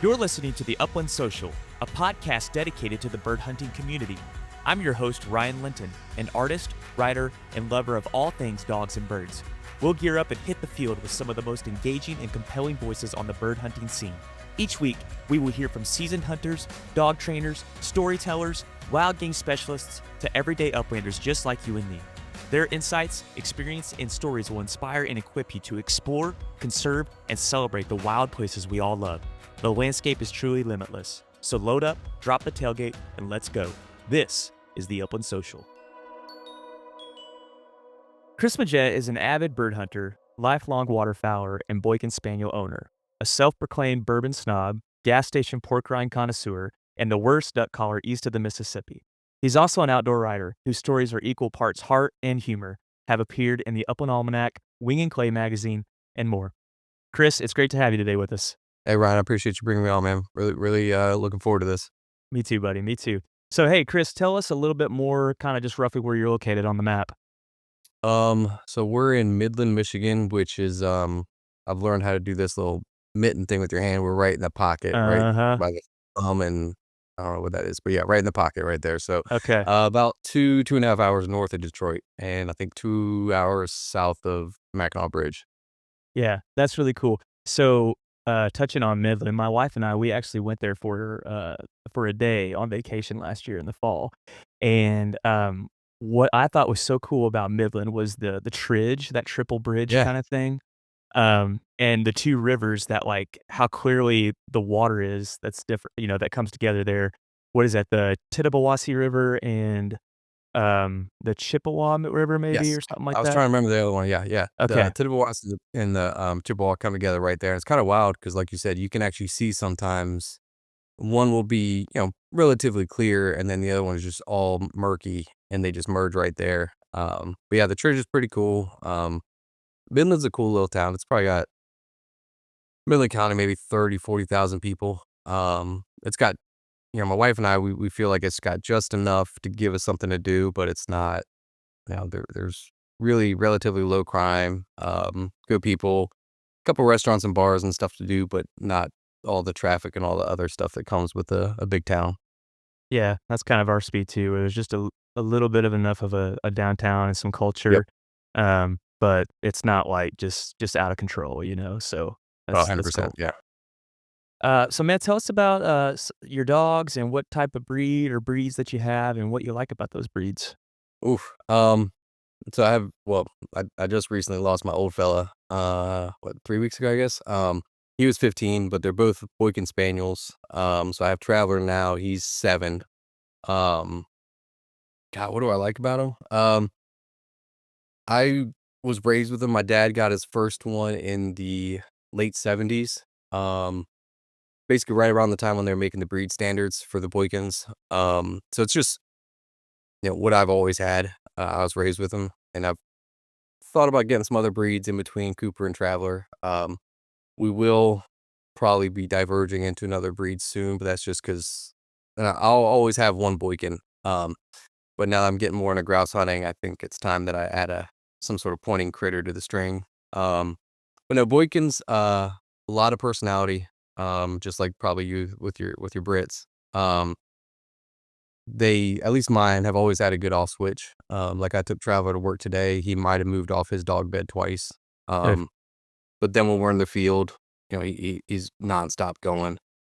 You're listening to the Upland Social, a podcast dedicated to the bird hunting community. I'm your host, Ryan Linton, an artist, writer, and lover of all things dogs and birds. We'll gear up and hit the field with some of the most engaging and compelling voices on the bird hunting scene. Each week, we will hear from seasoned hunters, dog trainers, storytellers, wild game specialists, to everyday uplanders just like you and me. Their insights, experience, and stories will inspire and equip you to explore, conserve, and celebrate the wild places we all love. The landscape is truly limitless. So load up, drop the tailgate, and let's go. This is the Upland Social. Chris Midgette is an avid bird hunter, lifelong waterfowler, and Boykin Spaniel owner, a self-proclaimed bourbon snob, gas station pork rind connoisseur, and the worst duck caller east of the Mississippi. He's also an outdoor writer whose stories are equal parts heart and humor, have appeared in the Upland Almanac, Wing and Clay magazine, and more. Chris, it's great to have you today with us. Hey, Ryan, I appreciate you bringing me on, man. Really looking forward to this. Me too, buddy. Me too. So, hey, Chris, tell us a little bit more, kind of just roughly where you're located on the map. So we're in Midland, Michigan, which is, I've learned how to do this little mitten thing with your hand. We're right in the pocket, right Uh-huh. by the thumb, and I don't know what that is, but yeah, right in the pocket right there. So, Okay. about 2.5 hours north of Detroit, and I think 2 hours south of Mackinac Bridge. Yeah, that's really cool. So, touching on Midland, my wife and I, we actually went there for a day on vacation last year in the fall. And what I thought was so cool about Midland was the tridge, that triple bridge Yeah. kind of thing. And the two rivers that, like, how clearly the water is that's different, that comes together there. What is that? The Tittabawassee River and the Chippewa River, maybe, Yes. or something like I was that. trying to remember the other one. Yeah. Okay. The Tittabawassee and the Chippewa come together right there. It's kind of wild because, like you said, you can actually see sometimes one will be, relatively clear, and then the other one is just all murky, and they just merge right there. But yeah, the church is pretty cool. Midland's a cool little town. It's probably got Midland County, maybe 40,000 people. It's got, my wife and I, we feel like it's got just enough to give us something to do, but it's not, there's really relatively low crime, good people, a couple restaurants and bars and stuff to do, but not all the traffic and all the other stuff that comes with a big town. Yeah, that's kind of our speed too. It was just a little bit of enough of a downtown and some Yep. culture, but it's not like just out of control, so Oh, that's 100%. cool. Yeah. So man, tell us about, your dogs and what type of breed or breeds that you have and what you like about those breeds. Oof. So I just recently lost my old fella, 3 weeks ago, I guess. He was 15, but they're both Boykin Spaniels. So I have Traveler now. He's 7. Um, God, what do I like about him? I was raised with him. My dad got his first one in the late 70s. Basically right around the time when they were making the breed standards for the Boykins. So it's just, what I've always had. I was raised with him, and I've thought about getting some other breeds in between Cooper and Traveler. We will probably be diverging into another breed soon, but that's just because I'll always have one Boykin. But now that I'm getting more into grouse hunting, I think it's time that I add some sort of pointing critter to the string. But no, Boykins, a lot of personality. Just like probably you with your Brits. They, at least mine, have always had a good off switch. Like I took Traveler to work today. He might have moved off his dog bed twice. If But then when we're in the field, he's nonstop going.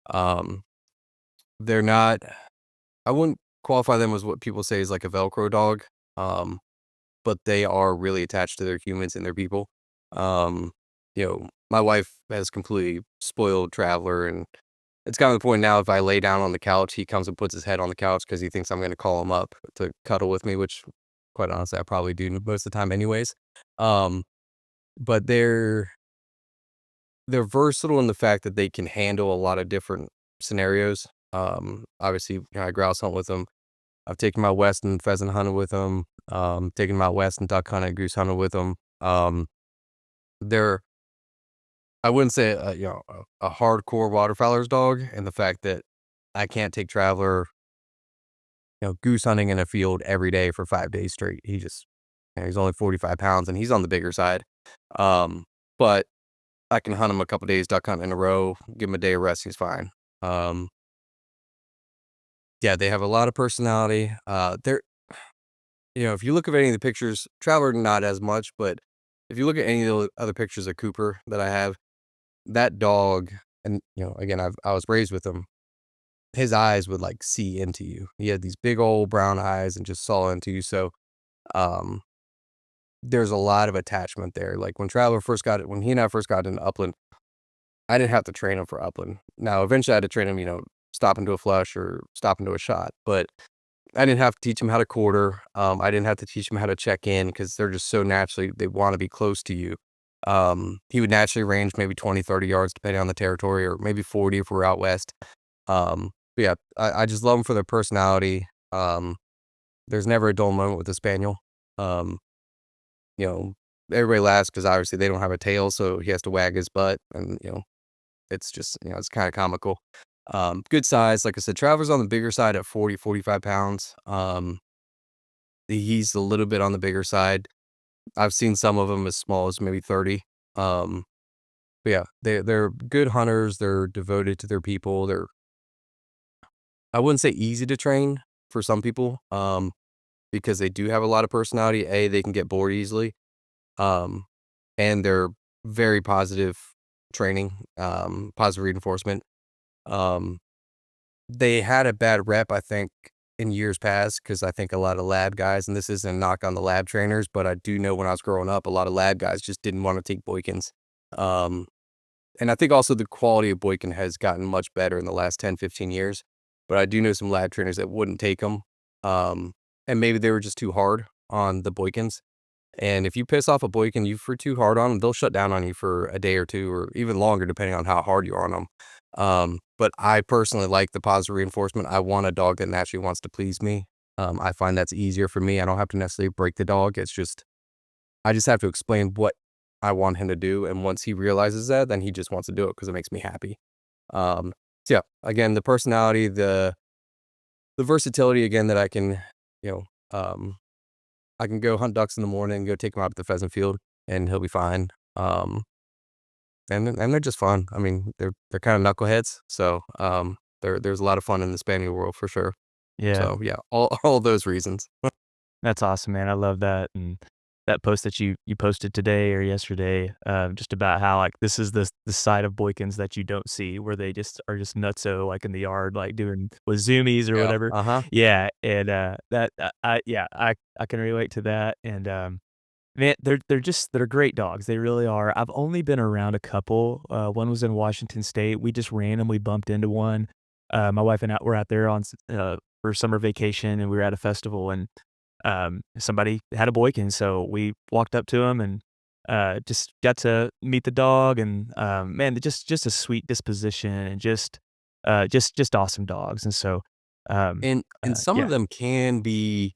Um, they're not, I wouldn't qualify them as what people say is like a Velcro dog. But they are really attached to their humans and their people. Um, my wife has completely spoiled Traveler, and it's gotten to the point now if I lay down on the couch, he comes and puts his head on the couch because he thinks I'm going to call him up to cuddle with me, which quite honestly, I probably do most of the time anyways. Um, but they're versatile in the fact that they can handle a lot of different scenarios. Obviously, I grouse hunt with them. I've taken my west and pheasant hunted with them. Taken my west and duck hunted, goose hunted with them. They're, I wouldn't say a hardcore waterfowler's dog, and the fact that I can't take Traveler, goose hunting in a field every day for 5 days straight. He's only 45 pounds and he's on the bigger side. But I can hunt him a couple days duck hunt in a row, give him a day of rest, he's fine. Yeah, they have a lot of personality. They're if you look at any of the pictures, Traveler not as much, but if you look at any of the other pictures of Cooper that I have, that dog, and again, I was raised with him. His eyes would like see into you. He had these big old brown eyes and just saw into you. So, um, there's a lot of attachment there. Like when he and I first got into Upland, I didn't have to train him for Upland. Now, eventually I had to train him, stop into a flush or stop into a shot, but I didn't have to teach him how to quarter. I didn't have to teach him how to check in because they're just so naturally, they want to be close to you. He would naturally range maybe 20, 30 yards, depending on the territory, or maybe 40 if we're out west. But yeah, I just love them for their personality. There's never a dull moment with the spaniel. Um, you know, Everybody laughs because obviously they don't have a tail, so he has to wag his butt, and it's just it's kind of comical. Good size, like I said, Traveler's on the bigger side at 40, 45 pounds. He's a little bit on the bigger side. I've seen some of them as small as maybe 30. Um, but yeah, they're good hunters. They're devoted to their people. I wouldn't say easy to train for some people, because they do have a lot of personality. They can get bored easily, um, and they're very positive training, positive reinforcement. Um, they had a bad rep, I think, in years past because I think a lot of lab guys, and this isn't a knock on the lab trainers, but I do know when I was growing up, a lot of lab guys just didn't want to take Boykins. Um, and I think also the quality of Boykin has gotten much better in the last 10, 15 years. But I do know some lab trainers that wouldn't take them. And maybe they were just too hard on the Boykins. And if you piss off a Boykin, for too hard on them, they'll shut down on you for a day or two, or even longer, depending on how hard you are on them. But I personally like the positive reinforcement. I want a dog that naturally wants to please me. I find that's easier for me. I don't have to necessarily break the dog. I just have to explain what I want him to do. And once he realizes that, then he just wants to do it because it makes me happy. So yeah, again, the personality, the versatility, again, that I can, you know, um, I can go hunt ducks in the morning and go take him out to the pheasant field and he'll be fine. And they're just fun. I mean, they're kind of knuckleheads. So, there's a lot of fun in the spaniel world for sure. Yeah, So yeah, all those reasons. that's awesome, man. I love that, and that post that you posted today or yesterday, just about how, like, this is the side of Boykins that you don't see, where they just are just nutso, like, in the yard, like, doing with zoomies or Yeah. whatever. Uh-huh. Yeah, and, that yeah, I can relate to that, and, man, they're great dogs, they really are. I've only been around a couple, one was in Washington State, we just randomly bumped into one. My wife and I were out there for summer vacation, and we were at a festival, and somebody had a Boykin, so we walked up to him and, just got to meet the dog and, man, just a sweet disposition and just awesome dogs, and so, um, And some yeah. of them can be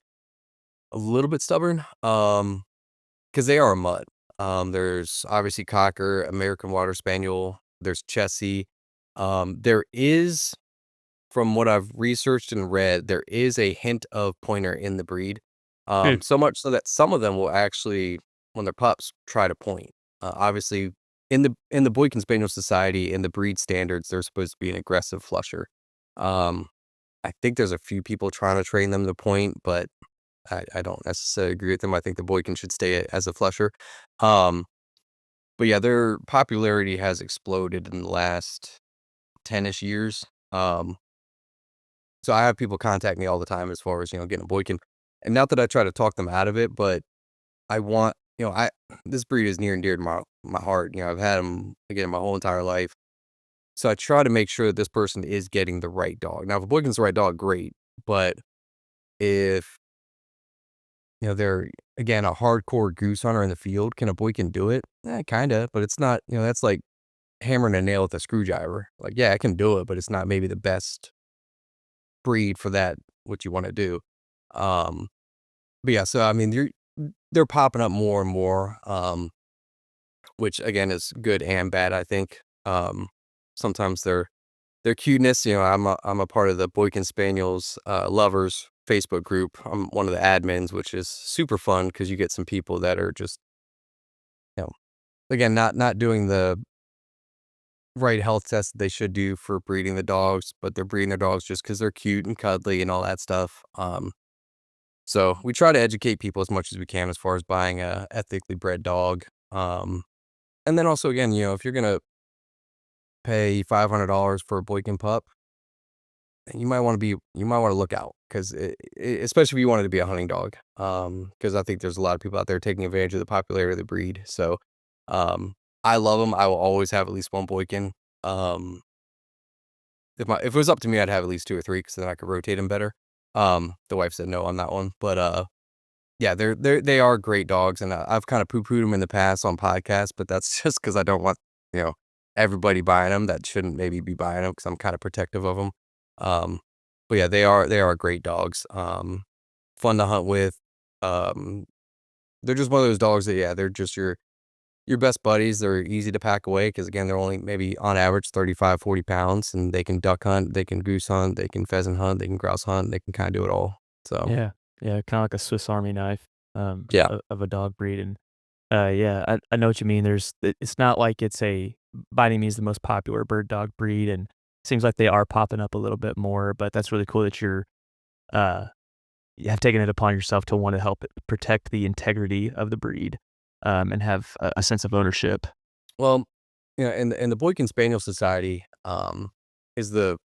a little bit stubborn, because they are a mutt. There's obviously Cocker, American Water Spaniel, there's Chessie. There is, from what I've researched and read, there is a hint of pointer in the breed. Hmm. So much so that some of them will actually, when they're pups, try to point. Obviously, in the Boykin Spaniel Society, in the breed standards, they're supposed to be an aggressive flusher. Um, I think there's a few people trying to train them to point, but I don't necessarily agree with them. I think the Boykin should stay as a flusher. Um, but yeah, their popularity has exploded in the last 10-ish years. So I have people contact me all the time as far as, getting a Boykin. And not that I try to talk them out of it, but I want, this breed is near and dear to my heart. I've had them again my whole entire life. So I try to make sure that this person is getting the right dog. Now, if a Boykin's the right dog, great. But if, they're, again, a hardcore goose hunter in the field, can a Boykin do it? Kind of, but it's not, that's like hammering a nail with a screwdriver. Like, yeah, I can do it, but it's not maybe the best breed for that, what you want to do. Um, but yeah, so I mean, they're popping up more and more, which again is good and bad, I think. Sometimes their cuteness, I'm a part of the Boykin Spaniels lovers Facebook group. I'm one of the admins, which is super fun because you get some people that are just, you know, again, not doing the right health tests that they should do for breeding the dogs, but they're breeding their dogs just because they're cute and cuddly and all that stuff. So we try to educate people as much as we can as far as buying a ethically bred dog. Um, and then also again, if you're gonna pay $500 for a Boykin pup, you might want to look out because especially if you want it to be a hunting dog. Because I think there's a lot of people out there taking advantage of the popularity of the breed. So, um, I love them. I will always have at least one Boykin. Um, if it was up to me, I'd have at least 2 or 3 because then I could rotate them better. The wife said no on that one, but yeah, they are great dogs, and I've kind of poo-pooed them in the past on podcasts, but that's just because I don't want you know everybody buying them that shouldn't maybe be buying them because I'm kind of protective of them. Um, but yeah, they are great dogs. Fun to hunt with. Um, they're just one of those dogs that they're just your best buddies. They're easy to pack away because again, they're only maybe on average 35, 40 pounds, and they can duck hunt, they can goose hunt, they can pheasant hunt, they can grouse hunt, they can kind of do it all. So Yeah, yeah, kinda like a Swiss Army knife, yeah. of a dog breed, and, yeah, I know what you mean, it's not like it's by any means the most popular bird dog breed, and seems like they are popping up a little bit more, but that's really cool that uh you have taken it upon yourself to wanna help protect the integrity of the breed, and have a sense of ownership. Well, and the Boykin Spaniel Society, is the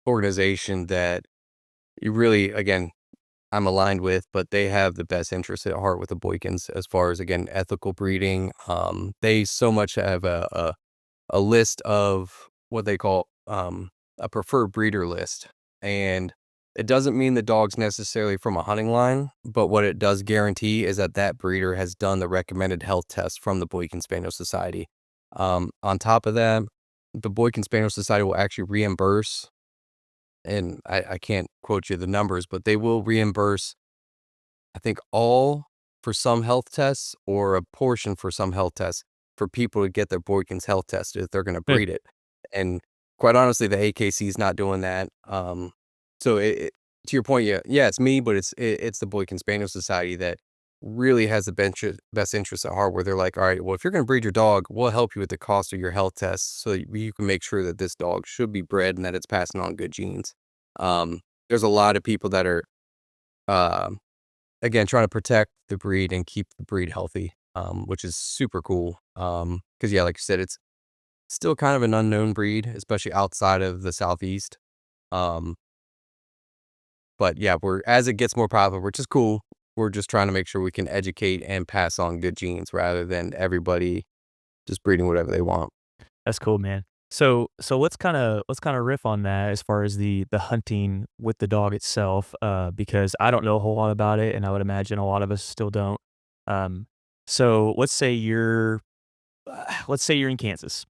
organization that you really, again, I'm aligned with, but they have the best interests at heart with the Boykins as far as, again, ethical breeding. They so much have a list of what they call a preferred breeder list. And it doesn't mean the dog's necessarily from a hunting line, but what it does guarantee is that that breeder has done the recommended health test from the Boykin Spaniel Society. On top of that, the Boykin Spaniel Society will actually reimburse, and I can't quote you the numbers, but they will reimburse I think all for some health tests or a portion for some health tests for people to get their Boykins health tested if they're gonna Yeah, breed it. And quite honestly, the AKC is not doing that. So to your point, yeah, it's me, but it's the Boykin Spaniel Society that really has the best interest at heart where they're like, all right, well, if you're gonna breed your dog, we'll help you with the cost of your health tests so that you can make sure that this dog should be bred and that it's passing on good genes. There's a lot of people that are um again, trying to protect the breed and keep the breed healthy, which is super cool. Because yeah, like you said, it's still kind of an unknown breed, especially outside of the Southeast. Um, but yeah, as it gets more popular, which is cool, we're just trying to make sure we can educate and pass on good genes rather than everybody just breeding whatever they want. that's cool, man. So let's kinda riff on that as far as the hunting with the dog itself, because I don't know a whole lot about it, and I would imagine a lot of us still don't. Um, so let's say you're in Kansas,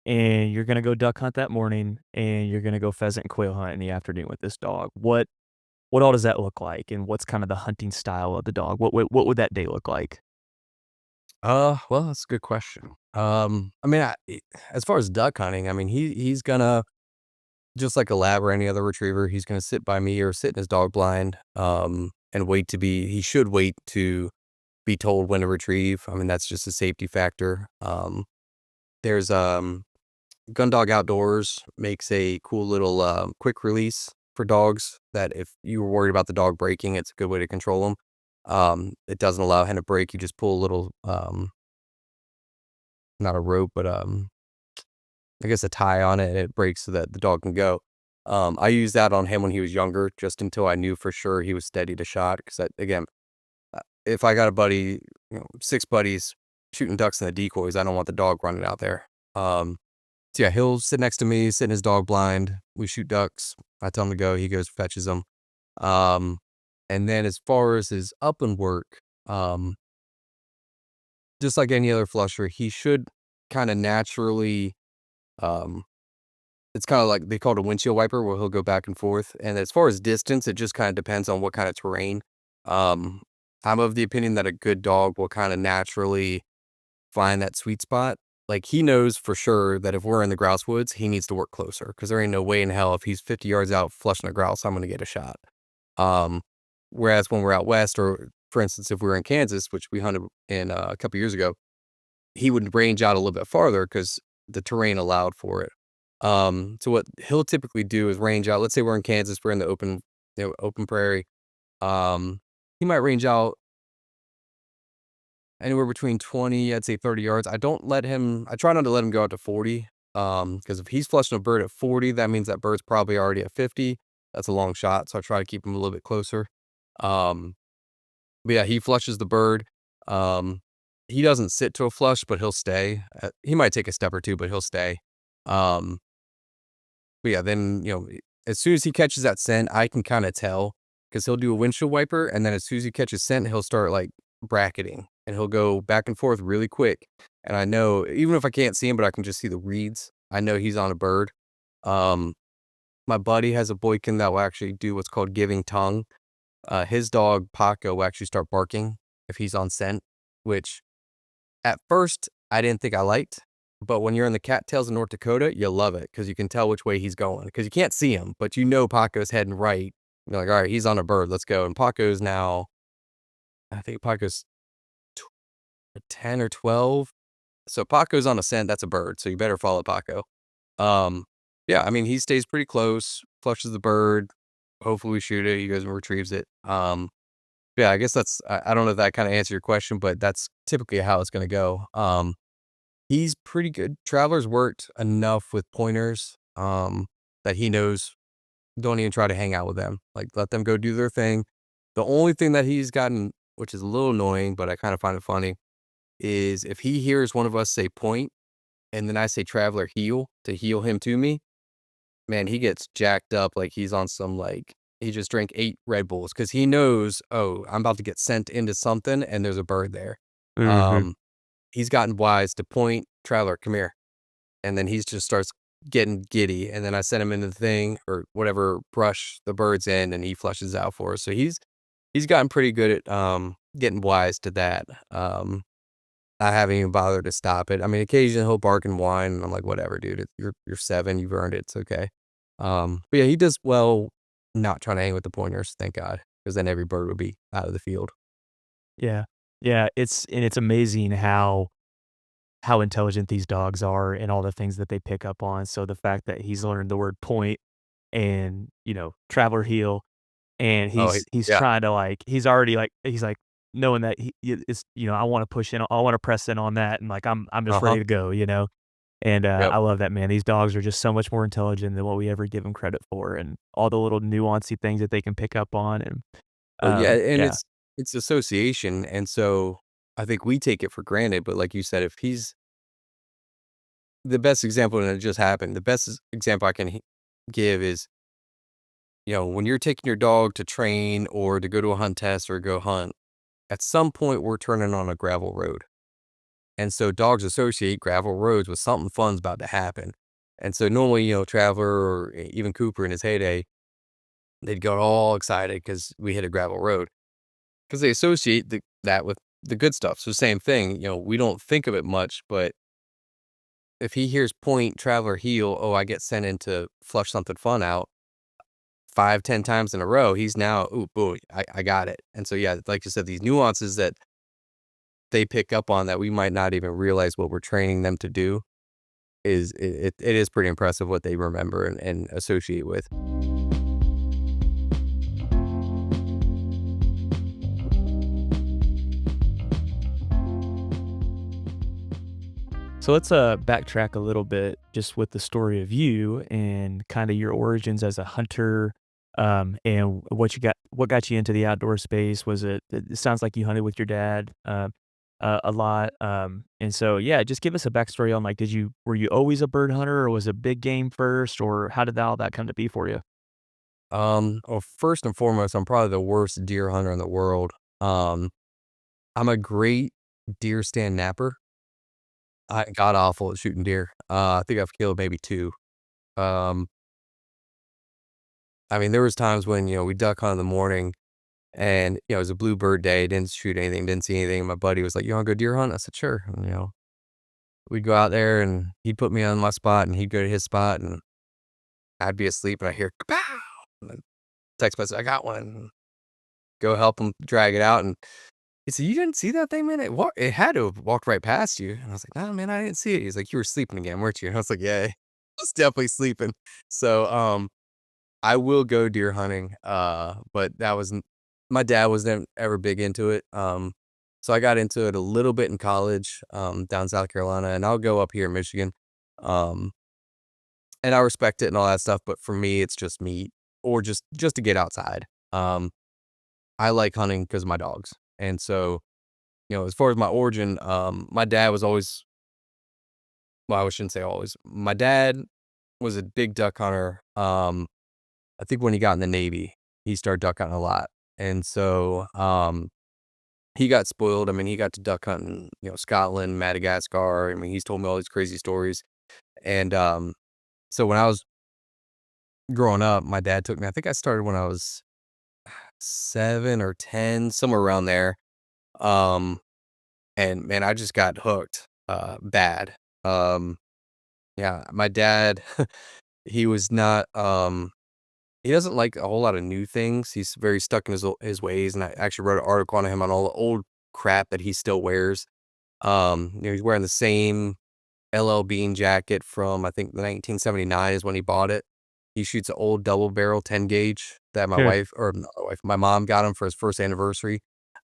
and you're gonna go duck hunt that morning, and you're gonna go pheasant and quail hunt in the afternoon with this dog. What all does that look like, and what's kind of the hunting style of the dog? What would that day look like? Well, that's a good question. I mean, as far as duck hunting, I mean, he's gonna just like a lab or any other retriever, he's gonna sit by me or sit in his dog blind, and he should wait to be told when to retrieve. I mean, that's just a safety factor. There's, Gun Dog Outdoors makes a cool little, quick release for dogs that if you were worried about the dog breaking, it's a good way to control them. It doesn't allow him to break. You just pull a little, not a rope, but, I guess a tie on it and it breaks so that the dog can go. I used that on him when he was younger, just until I knew for sure he was steady to shot. Because again, if I got a buddy, 6 buddies shooting ducks in the decoys, I don't want the dog running out there. So yeah, he'll sit next to me, sit in his dog blind. We shoot ducks. I tell him to go. He goes, fetches them. Um, and then as far as his upland work, just like any other flusher, he should kind of naturally, um, it's kind of like they call it a windshield wiper where he'll go back and forth. And as far as distance, it just kind of depends on what kind of terrain. Um, I'm of the opinion that a good dog will kind of naturally find that sweet spot. Like he knows for sure that if we're in the grouse woods, he needs to work closer because there ain't no way in hell if he's 50 yards out flushing a grouse, I'm gonna get a shot. Um, Whereas when we're out west, or for instance, if we were in Kansas, which we hunted in a couple years ago, he would range out a little bit farther because the terrain allowed for it. So what he'll typically do is range out. Let's say we're in Kansas, we're in the open prairie. He might range out anywhere between 20, I'd say 30 yards. I try not to let him go out to 40. Because if he's flushing a bird at 40, that means that bird's probably already at 50. That's a long shot. So I try to keep him a little bit closer. But yeah, he flushes the bird. He doesn't sit to a flush, but he'll stay. He might take a step or two, but he'll stay. Um, but yeah, then, as soon as he catches that scent, I can kind of tell because he'll do a windshield wiper. And then as soon as he catches scent, he'll start like bracketing and he'll go back and forth really quick. And I know, even if I can't see him, but I can just see the reeds, I know he's on a bird. Um, my buddy has a Boykin that will actually do what's called giving tongue. His dog, Paco, will actually start barking if he's on scent, which at first I didn't think I liked. But when you're in the cattails in North Dakota, you love it because you can tell which way he's going because you can't see him, but you know Paco's heading right. You're like, all right, he's on a bird. Let's go. And Paco's now, I think Paco's 10 or 12. So Paco's on a scent. That's a bird. So you better follow Paco. Um, yeah, I mean, he stays pretty close, flushes the bird. Hopefully we shoot it. He goes and retrieves it. Yeah, I guess I don't know if that kind of answered your question, but that's typically how it's going to go. He's pretty good. Traveler's worked enough with pointers, that he knows don't even try to hang out with them. Like, let them go do their thing. The only thing that he's gotten, which is a little annoying, but I kind of find it funny, is if he hears one of us say point, and then I say traveler heel to heel him to me, man, he gets jacked up like he's on some, like, he just drank 8 Red Bulls because he knows, "Oh, I'm about to get sent into something, and there's a bird there." Mhm. Um, he's gotten wise to point, "Traveler, come here." And then he just starts getting giddy, and then I send him into the thing or whatever brush the bird's in, and he flushes out for us. So he's gotten pretty good at, getting wise to that. I haven't even bothered to stop it. I mean, occasionally he'll bark and whine, and I'm like, "Whatever, dude. You're 7, you've earned it. It's okay." But yeah, he does well not trying to hang with the pointers, thank God, because then every bird would be out of the field. Yeah. Yeah, it's amazing how intelligent these dogs are and all the things that they pick up on. So the fact that he's learned the word point and, traveler heel, and Oh, he's yeah. trying to, like, he's like knowing that it's, I wanna push in, I wanna press in on that, and, like, I'm just Uh-huh. ready to go, you know? And, Yep. I love that, man. These dogs are just so much more intelligent than what we ever give them credit for, and all the little nuancy things that they can pick up on, and, Well, yeah, and yeah. it's association, and so I think we take it for granted, but like you said, if he's the best example, and it just happened, the best example I can give is, when you're taking your dog to train or to go to a hunt test or go hunt, at some point we're turning on a gravel road. And so dogs associate gravel roads with something fun's about to happen. And so normally, Traveler or even Cooper in his heyday, they'd go all excited because we hit a gravel road because they associate that with the good stuff. So same thing, we don't think of it much, but if he hears point, Traveler, heel, oh, I get sent in to flush something fun out 5, 10 times in a row, he's now, "Ooh, boy, I got it." And so, yeah, like you said, these nuances that they pick up on that we might not even realize what we're training them to do it is pretty impressive what they remember and associate with. So let's, backtrack a little bit just with the story of you and kinda your origins as a hunter, and what got you into the outdoor space. It sounds like you hunted with your dad, a lot, and so, yeah, just give us a backstory on, like, were you always a bird hunter, or was it big game first, or how did all that come to be for you? Well, first and foremost, I'm probably the worst deer hunter in the world. Um, I'm a great deer stand napper. I god awful at shooting deer. I think I've killed maybe 2. Um, I mean, there was times when, we duck hunt in the morning and, it was a bluebird day, didn't shoot anything, didn't see anything. My buddy was like, "You wanna go deer hunt?" I said, "Sure." And, we'd go out there and he'd put me on my spot and he'd go to his spot and I'd be asleep and I hear "Kapow!" And then text message, "I got one." Go help him drag it out and he said, "You didn't see that thing, man? It had to have walked right past you." And I was like, "No, man, I didn't see it." He's like, "You were sleeping again, weren't you?" And I was like, "Yeah." was definitely sleeping. So, I will go deer hunting, but that wasn't my dad wasn't ever big into it. So I got into it a little bit in college, down in South Carolina, and I'll go up here in Michigan. Um, and I respect it and all that stuff, but for me, it's just meat or just to get outside. I like hunting because of my dogs. And so, as far as my origin, my dad was always, well, I shouldn't say always. My dad was a big duck hunter. I think when he got in the Navy, he started duck hunting a lot. And so, he got spoiled. I mean, he got to duck hunting, Scotland, Madagascar. I mean, he's told me all these crazy stories. And, so when I was growing up, my dad took me, I think I started when I was 7 or 10, somewhere around there. Um, and man, I just got hooked, bad. Um, yeah, my dad, he was not, he doesn't like a whole lot of new things. He's very stuck in his ways, and I actually wrote an article on him on all the old crap that he still wears. He's wearing the same LL Bean jacket from, I think, 1979 is when he bought it. He shoots an old double barrel 10 gauge that my Sure. wife, or not my wife, my mom got him for his first anniversary.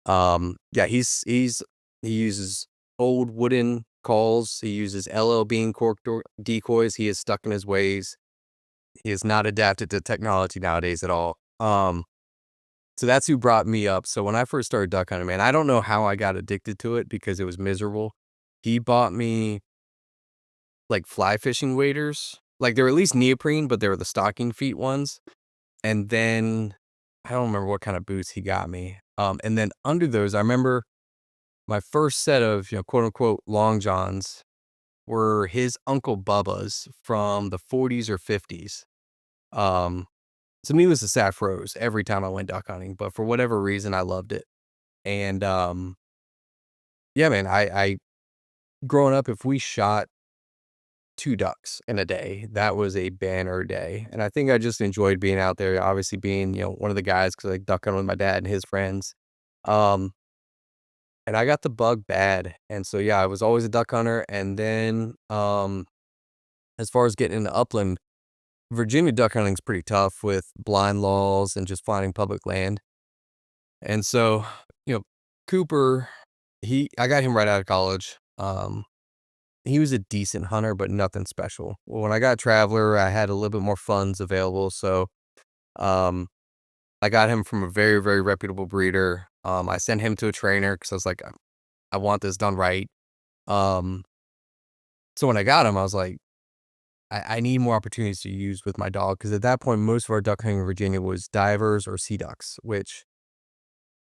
Yeah, he uses old wooden calls. He uses LL Bean decoys. He is stuck in his ways. He is not adapted to technology nowadays at all. So that's who brought me up. So when I first started duck hunting, man, I don't know how I got addicted to it because it was miserable. He bought me like fly fishing waders. Like they were at least neoprene, but they were the stocking feet ones. And then I don't remember what kind of boots he got me. And then under those, I remember my first set of, quote unquote long johns were his Uncle Bubba's from the 40s or 50s. Um, to me, it was the Saf Rose every time I went duck hunting, but for whatever reason, I loved it. And yeah, man, I growing up, if we shot 2 ducks in a day, that was a banner day. And I think I just enjoyed being out there, obviously being, one of the guys because I duck hunting with my dad and his friends. Um, and I got the bug bad. And so, yeah, I was always a duck hunter. And then, as far as getting into upland, Virginia duck hunting is pretty tough with blind laws and just finding public land. And so, you know, Cooper, I got him right out of college. He was a decent hunter, but nothing special. Well, when I got Traveler, I had a little bit more funds available, so um, I got him from a very, very reputable breeder. I sent him to a trainer because I was like, I want this done right. Um, so when I got him, I was like, I need more opportunities to use with my dog because at that point, most of our duck hunting in Virginia was divers or sea ducks, which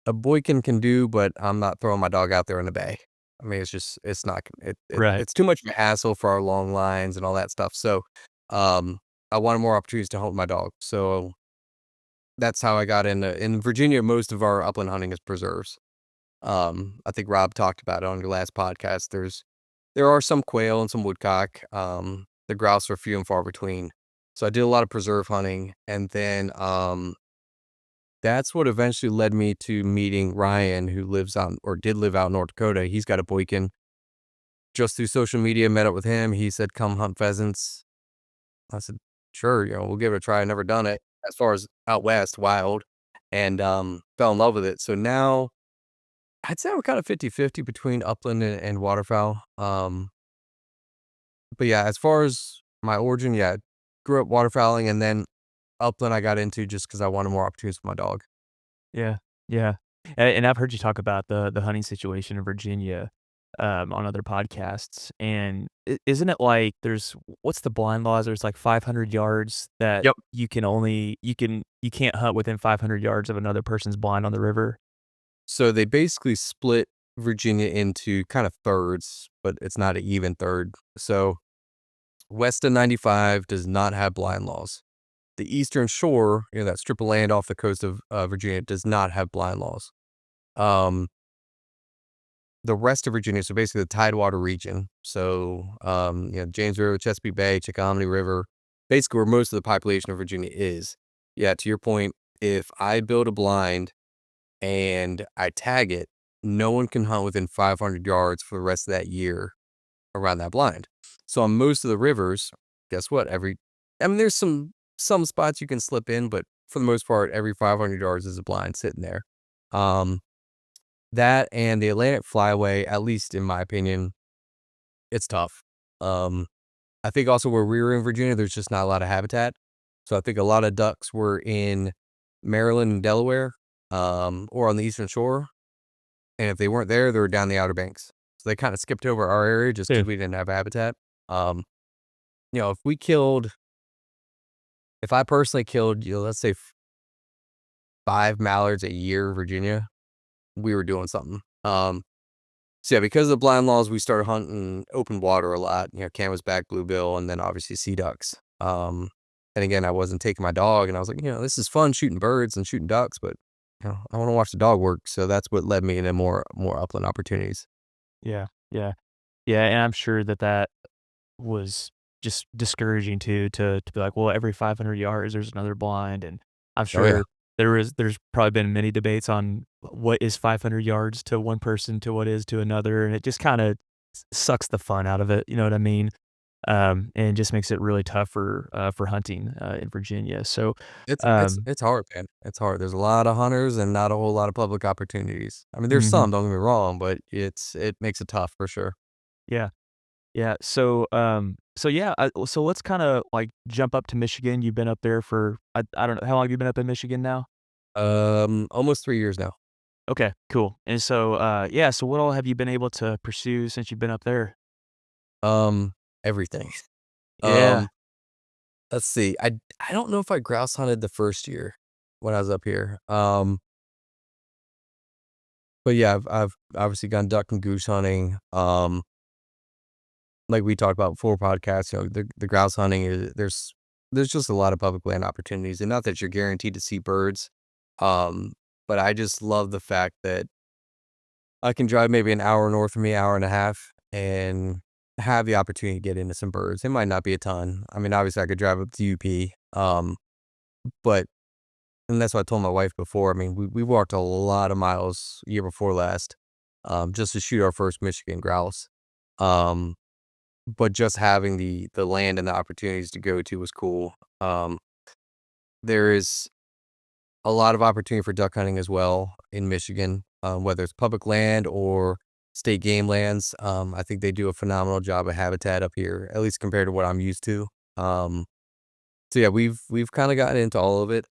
a Boykin can do, but I'm not throwing my dog out there in the bay. I mean, it's not, Right. it's too much of a hassle for our long lines and all that stuff. So, um, I wanted more opportunities to hunt with my dog. So that's how I got in Virginia. Most of our upland hunting is preserves. I think Rob talked about it on your last podcast. There are some quail and some woodcock. The grouse are few and far between. So I did a lot of preserve hunting, and then, that's what eventually led me to meeting Ryan, who lives out or did live out in North Dakota. He's got a Boykin. Just through social media, met up with him. He said, "Come hunt pheasants." I said, "Sure, we'll give it a try." I never done it as far as out west, wild, and fell in love with it. So now I'd say we're kind of 50-50 between upland and waterfowl. But yeah, as far as my origin, yeah, grew up waterfowling, and then upland I got into just because I wanted more opportunities with my dog. Yeah, yeah. And I've heard you talk about the hunting situation in Virginia, on other podcasts, and isn't it like there's what's the blind laws? There's like 500 yards that Yep. you can't hunt within 500 yards of another person's blind on the river? So they basically split Virginia into kind of thirds, but it's not an even third. So west of 95 does not have blind laws. The eastern shore, that strip of land off the coast of Virginia, does not have blind laws. Um, the rest of Virginia, so basically the Tidewater region, so James River, Chesapeake Bay, Chickahominy River, basically where most of the population of Virginia is. Yeah, to your point, if I build a blind and I tag it, no one can hunt within 500 yards for the rest of that year around that blind. So on most of the rivers, guess what? There's some spots you can slip in, but for the most part, every 500 yards is a blind sitting there. Um, that and the Atlantic Flyway, at least in my opinion, it's tough. Um, I think also where we were in Virginia, there's just not a lot of habitat. So I think a lot of ducks were in Maryland and Delaware, or on the Eastern Shore. And if they weren't there, they were down the Outer Banks. So they kind of skipped over our area just Yeah. because we didn't have habitat. Um, if if I personally killed, let's say 5 mallards a year in Virginia, we were doing something. So yeah, because of the blind laws, we started hunting open water a lot, canvasback, bluebill, and then obviously sea ducks. And again, I wasn't taking my dog, and I was like, this is fun shooting birds and shooting ducks, but I want to watch the dog work. So that's what led me into more upland opportunities. Yeah, yeah, yeah, and I'm sure that was just discouraging too to be like, well, every 500 yards there's another blind, and I'm Oh yeah, sure there's probably been many debates on what is 500 yards to one person to what is to another, and it just kind of sucks the fun out of it. You know what I mean? And just makes it really tough for hunting in Virginia. So, it's it's um, it's hard, man. It's hard. There's a lot of hunters and not a whole lot of public opportunities. There's mhm, some. Don't get me wrong, but it makes it tough for sure. yeah. Yeah, so yeah, so let's kinda, like, jump up to Michigan. You've been up there for I don't know, how long have you been up in Michigan now? Almost 3 years now. Okay, cool, and so, yeah, so what all have you been able to pursue since you've been up there? Everything. Yeah. Um, let's see. I don't know if I grouse hunted the first year when I was up here. But yeah, I've obviously gone duck and goose hunting. Like we talked about before podcasts, the grouse hunting is there's just a lot of public land opportunities, and not that you're guaranteed to see birds. Um, but I just love the fact that I can drive maybe an hour north of me, hour and a half, and have the opportunity to get into some birds. It might not be a ton. Obviously I could drive up to UP. But and that's what I told my wife before. We walked a lot of miles year before last, just to shoot our first Michigan grouse. Um, but just having the land and the opportunities to go to was cool. There is a lot of opportunity for duck hunting as well in Michigan, whether it's public land or state game lands. I think they do a phenomenal job of habitat up here, at least compared to what I'm used to. So yeah, we've kind of gotten into all of it.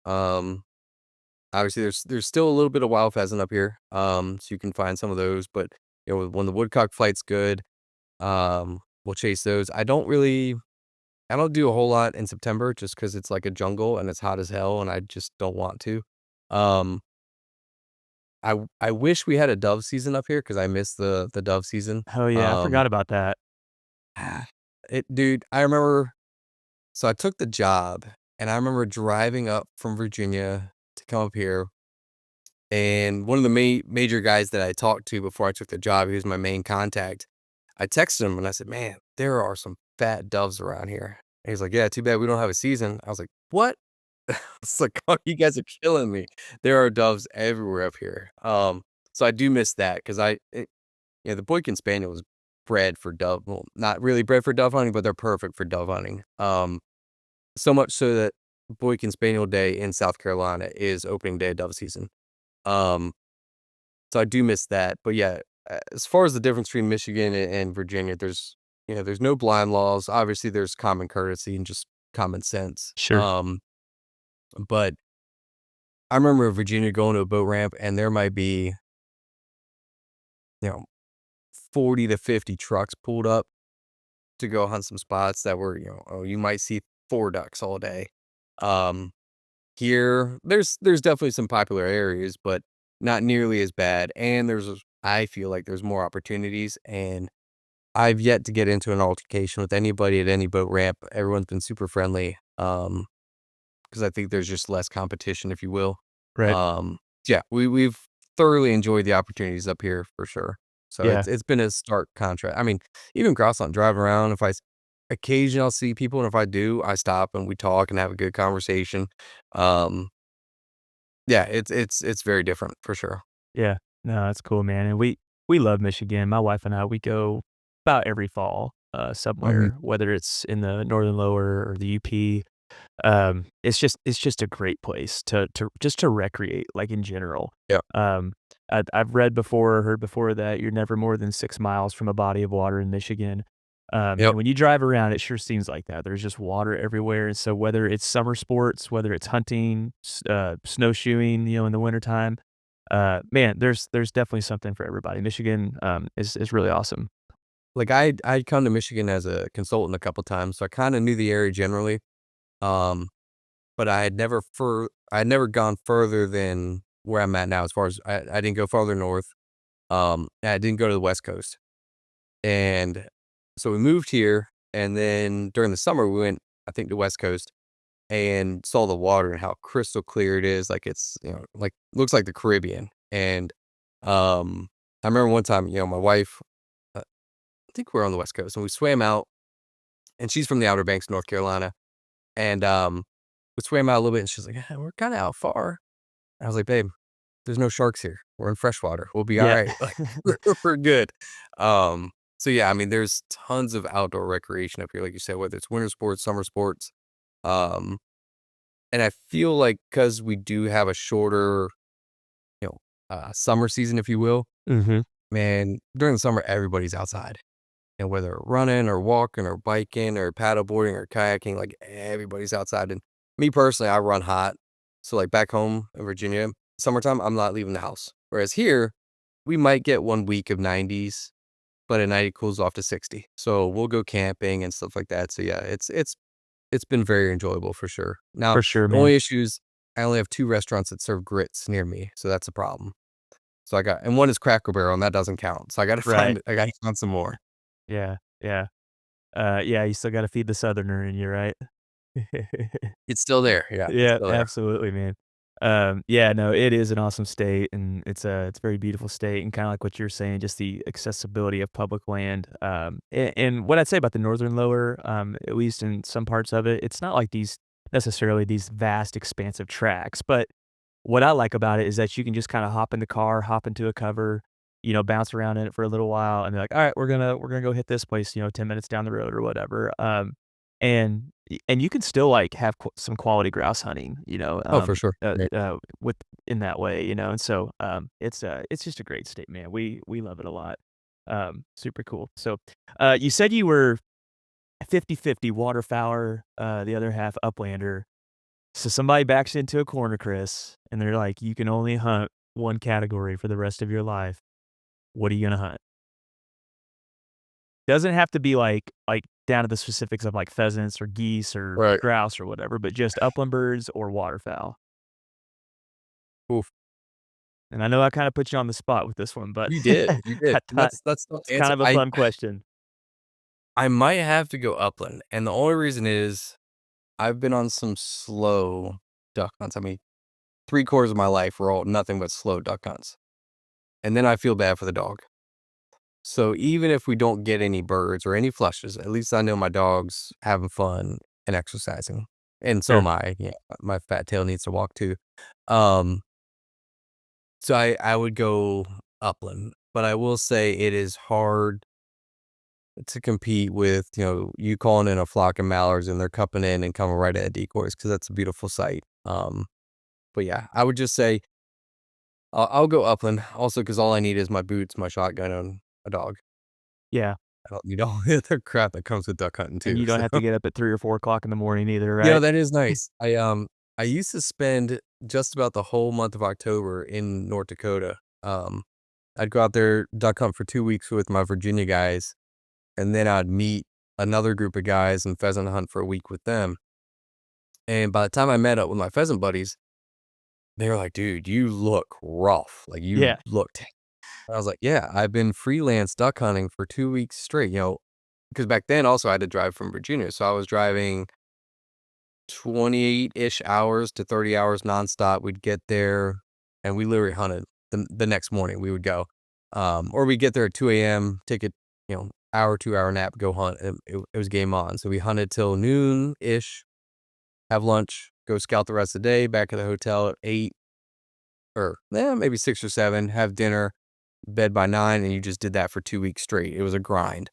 Obviously, there's still a little bit of wild pheasant up here, so you can find some of those. But when the woodcock flight's good, we'll chase those. I don't do a whole lot in September just because it's like a jungle and it's hot as hell, and I just don't want to. Um, I wish we had a dove season up here because I miss the dove season. Oh, yeah, I forgot about that. Dude, I remember. So I took the job, and I remember driving up from Virginia to come up here. And one of the major guys that I talked to before I took the job, he was my main contact. I texted him and I said, "Man, there are some fat doves around here." And he's like, "Yeah, too bad we don't have a season." I was like, "What?" It's like, "Oh, you guys are killing me." There are doves everywhere up here. So I do miss that because the Boykin Spaniel is bred for dove. Well, not really bred for dove hunting, but they're perfect for dove hunting. So much so that Boykin Spaniel Day in South Carolina is opening day of dove season. Um, so I do miss that. But yeah, as far as the difference between Michigan and Virginia, there's no blind laws. Obviously, there's common courtesy and just common sense. Sure. But I remember Virginia going to a boat ramp, and there might be you know 40 to 50 trucks pulled up to go hunt some spots that were you might see 4 ducks all day. Um, Here, there's definitely some popular areas, but not nearly as bad. And I feel like there's more opportunities, and I've yet to get into an altercation with anybody at any boat ramp. Everyone's been super friendly, because I think there's just less competition, if you will. Right. Yeah, we've thoroughly enjoyed the opportunities up here for sure. So Yeah. it's been a stark contrast. Even cross on driving around, occasionally I'll see people, and if I do, I stop and we talk and have a good conversation. Um, yeah, it's very different for sure. Yeah. No, that's cool, man, and we love Michigan. My wife and I, we go about every fall. Mhm. somewhere, whether it's in the Northern Lower or the UP. It's just a great place to just to recreate, like, in general. Yep. Um, I've read before, heard before that you're never more than 6 miles from a body of water in Michigan. Yep. And when you drive around, it sure seems like that. There's just water everywhere, and so whether it's summer sports, whether it's hunting, snowshoeing, in the wintertime, man, there's definitely something for everybody. Michigan, is really awesome. Like, I'd come to Michigan as a consultant a couple times, so I kinda knew the area generally, um, but I had never gone further than where I'm at now as far as I didn't go farther north, I didn't go to the West Coast, and so we moved here, and then during the summer, we went, I think, to West Coast and saw the water and how crystal clear it is, like, it's, like, looks like the Caribbean, and, I remember one time, my wife, I think we were on the West Coast, and we swam out, and she's from the Outer Banks, North Carolina, and, we swam out a little bit, and she's like, "Yeah, we're kinda out far." I was like, "Babe, there's no sharks here. We're in freshwater. We'll be Yeah. alright, like, we're good." So, yeah, I mean, there's tons of outdoor recreation up here, like you said, whether it's winter sports, summer sports, um, and I feel like because we do have a shorter, you know, summer season, if you will, Mhm. man, during the summer, everybody's outside. And whether running or walking or biking or paddleboarding or kayaking, like, everybody's outside, and me personally, I run hot. So, like, back home in Virginia, summertime, I'm not leaving the house. Whereas here, we might get 1 week of 90s, but at night it cools off to 60. So, we'll go camping and stuff like that. So, yeah, it's been very enjoyable for sure. Now, For sure, the man. only issue is I only have 2 restaurants that serve grits near me, so that's a problem. So, and one is Cracker Barrel, and that doesn't count. So, Right. I gotta find some more. Yeah, yeah. Yeah, you still gotta feed the Southerner in you, right? It's still there. Yeah, it's Yeah, still there. absolutely, man. Yeah, no, it is an awesome state, and it's a very beautiful state, and kinda like what you're saying, just the accessibility of public land. And what I'd say about the Northern Lower, at least in some parts of it, it's not like these vast, expansive tracks, but what I like about it is that you can just kinda hop in the car, hop into a cover, bounce around in it for a little while, and be like, "Alright, we're gonna go hit this place," 10 minutes down the road or whatever. And you can still, like, have some quality grouse hunting, Oh, for sure. Right. with in that way, and so, it's just a great state, man. We love it a lot. Super cool. So, you said you were 50/50 waterfowler, the other half uplander. So somebody backs into a corner, Chris, and they're like, "You can only hunt one category for the rest of your life. What are you gonna hunt?" Doesn't have to be like down to the specifics of like pheasants or geese or Right. grouse or whatever, but just upland birds or waterfowl. Oof. And I know I kinda put you on the spot with this one, but You did, I and thought that's the it's kind answer. of a fun question. I might have to go upland, and the only reason is I've been on some slow duck hunts. I mean, 3/4 of my life were all nothing but slow duck hunts, and then I feel bad for the dog. So even if we don't get any birds or any flushes, at least I know my dog's having fun and exercising, and so am Sure. I. Yeah, my fat tail needs to walk too. Um, so I would go upland, but I will say it is hard to compete with, you calling in a flock of mallards and they're cupping in and coming right at decoys because that's a beautiful sight. But yeah, I would just say I'll go upland also because all I need is my boots, my shotgun, and a dog. Yeah, I don't need all the other crap that comes with duck hunting and too. you don't So have to get up at 3 or 4 o'clock in the morning either, right? that is nice. I used to spend just about the whole month of October in North Dakota. I'd go out there duck hunt for 2 weeks with my Virginia guys, and then I'd meet another group of guys and pheasant hunt for a week with them. And by the time I met up with my pheasant buddies, they were like, "Dude, you look rough. Like, you Yeah. looked." I was like, "Yeah, I've been freelance duck hunting for 2 weeks straight," because back then also I had to drive from Virginia. So I was driving 28-ish hours to 30 hours nonstop. We'd get there and we literally hunted the next morning we would go. Or we'd get there at 2 a.m., take a, hour, 2 hour nap, go hunt. And it was game on. So we hunted till noon-ish, have lunch, go scout the rest of the day, back at the hotel at 8 or maybe 6 or 7, have dinner, bed by 9, and you just did that for 2 weeks straight. It was a grind.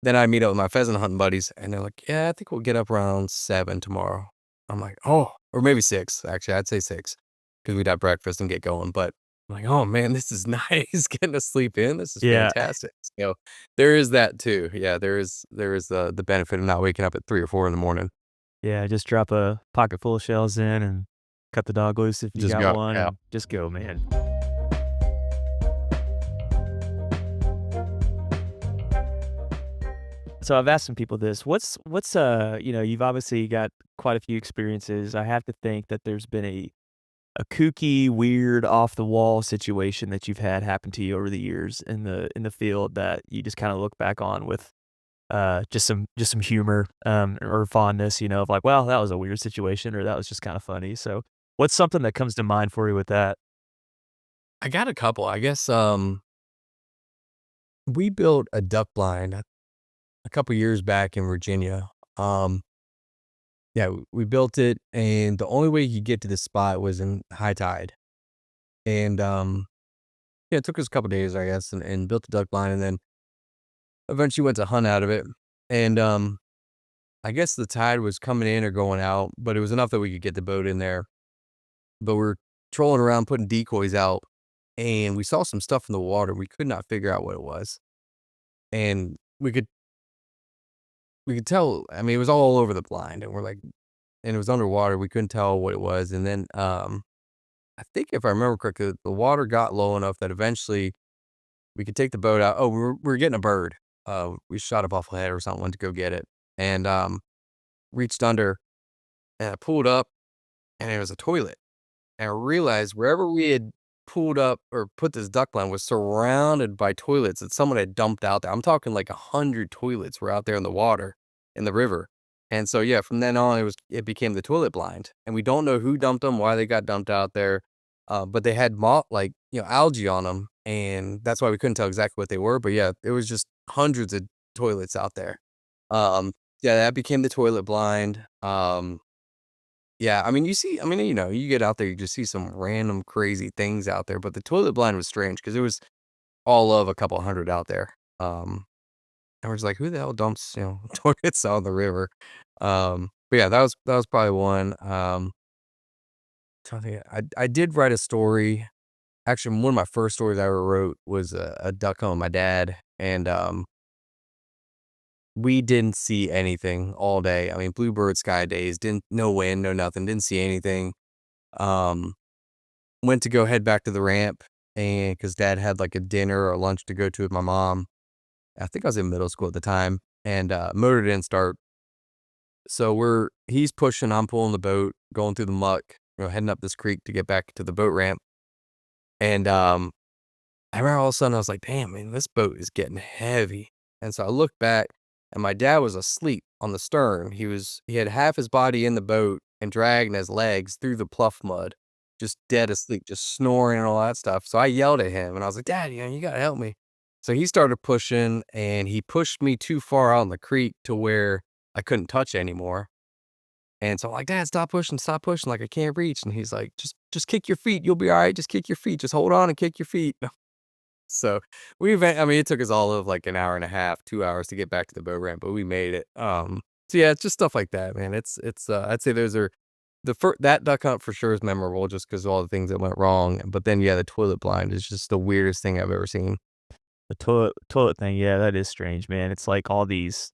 then I meet up with my pheasant hunting buddies, and they're like, "Yeah, I think we'll get up around 7 tomorrow." I'm like, "Oh," or maybe 6, actually, I'd say 6 because 'cause we'd have breakfast and get going, but I'm like, "Oh, man, this is nice getting to sleep in, this is Yeah. fantastic." There is that too. Yeah, there is the benefit of not waking up at 3 or 4 in the morning. Yeah, just drop a pocket full of shells in and cut the dog loose if you Just got go, one yeah. and just go, man. So I've asked some people this. You've obviously got quite a few experiences. I have to think that there's been a kooky, weird, off the wall situation that you've had happen to you over the years in the field that you just kind of look back on with just some humor or fondness, of like, well, that was a weird situation or that was just kind of funny. So what's something that comes to mind for you with that? I got a couple, I guess, we built a duck blind a couple years back in Virginia. Yeah, we built it, and the only way you could get to this spot was in high tide. And, yeah, it took us a couple days, I guess, and built the duck blind, and then eventually went to hunt out of it. And, I guess the tide was coming in or going out, but it was enough that we could get the boat in there. But we're trolling around putting decoys out, and we saw some stuff in the water. We could not figure out what it was. And we could tell, I mean, it was all over the blind, and we're like, and it was underwater. We couldn't tell what it was. And then, I think if I remember correctly, the water got low enough that eventually we could take the boat out. Oh, we were getting a bird. We shot a bufflehead or something, went to go get it, and reached under, and I pulled up, and it was a toilet. And I realized wherever we had pulled up or put this duck blind was surrounded by toilets that someone had dumped out there. I'm talking like 100 toilets were out there in the water, in the river. And so, yeah, from then on, it became the toilet blind. And we don't know who dumped them, why they got dumped out there, but they had algae on them, and that's why we couldn't tell exactly what they were. But yeah, it was just hundreds of toilets out there. Um, yeah, that became the toilet blind. Yeah, I mean, you get out there, you just see some random crazy things out there, but the toilet blind was strange because it was all of a couple hundred out there. And we're just like, "Who the hell dumps, toilets out in the river?" But yeah, that was probably one. Trying to think, I did write a story. Actually, one of my first stories I ever wrote was a duck hunt with my dad, and, we didn't see anything all day. I mean, bluebird sky days, didn't no wind, no nothing, didn't see anything. Um Went to go head back to the ramp, and because dad had, like, a dinner or lunch to go to with my mom. I think I was in middle school at the time, and, motor didn't start. So he's pushing, I'm pulling the boat, going through the muck, heading up this creek to get back to the boat ramp. And, I remember all of a sudden I was like, "Damn, man, this boat is getting heavy." And so I looked back, and my dad was asleep on the stern. He had half his body in the boat and dragging his legs through the pluff mud, just dead asleep, just snoring and all that stuff. So I yelled at him, and I was like, "Dad, you gotta help me." So he started pushing, and he pushed me too far out in the creek to where I couldn't touch anymore. And so I'm like, "Dad, stop pushing, like, I can't reach." And he's like, "Just kick your feet, you'll be alright, just kick your feet, just hold on and kick your feet." So I mean, it took us all of like an hour and a half, 2 hours to get back to the boat ramp, but we made it. So yeah, it's just stuff like that, man. I'd say those are that duck hunt for sure is memorable just because of all the things that went wrong. But then, yeah, the toilet blind is just the weirdest thing I've ever seen. The toilet thing, yeah, that is strange, man. It's like all these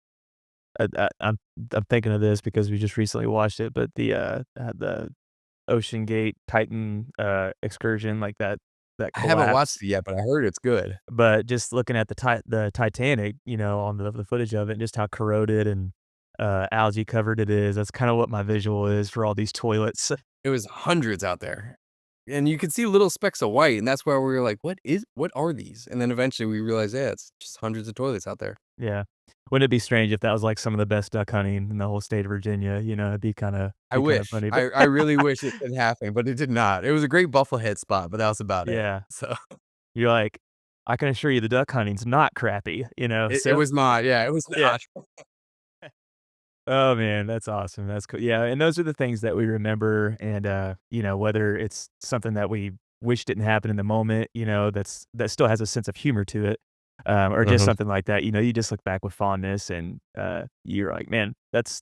I'm thinking of this because we just recently watched it, but the Ocean Gate Titan, excursion, like that I haven't watched collapse. it yet, but I heard it's good. But just looking at the Titanic, on the footage of it, and just how corroded and, algae covered it is, that's kinda what my visual is for all these toilets. It was hundreds out there, and you could see little specks of white, and that's why we were like, what are these?" And then eventually we realized, yeah, it's just hundreds of toilets out there. Yeah. Wouldn't it be strange if that was, like, some of the best duck hunting in the whole state of Virginia, it'd I be kinda wish. funny, but I really wish it could happen, but it did not. It was a great bufflehead spot, but that was about it. yeah. So You're like, "I can assure you the duck hunting's not crappy," it so was not. Yeah, it was yeah. not. Oh, man, that's awesome, that's cool. Yeah, and those are the things that we remember and, whether it's something that we wish didn't happen in the moment, that still has a sense of humor to it. or just Mhm. something like that. You just look back with fondness, and you're like, man, that's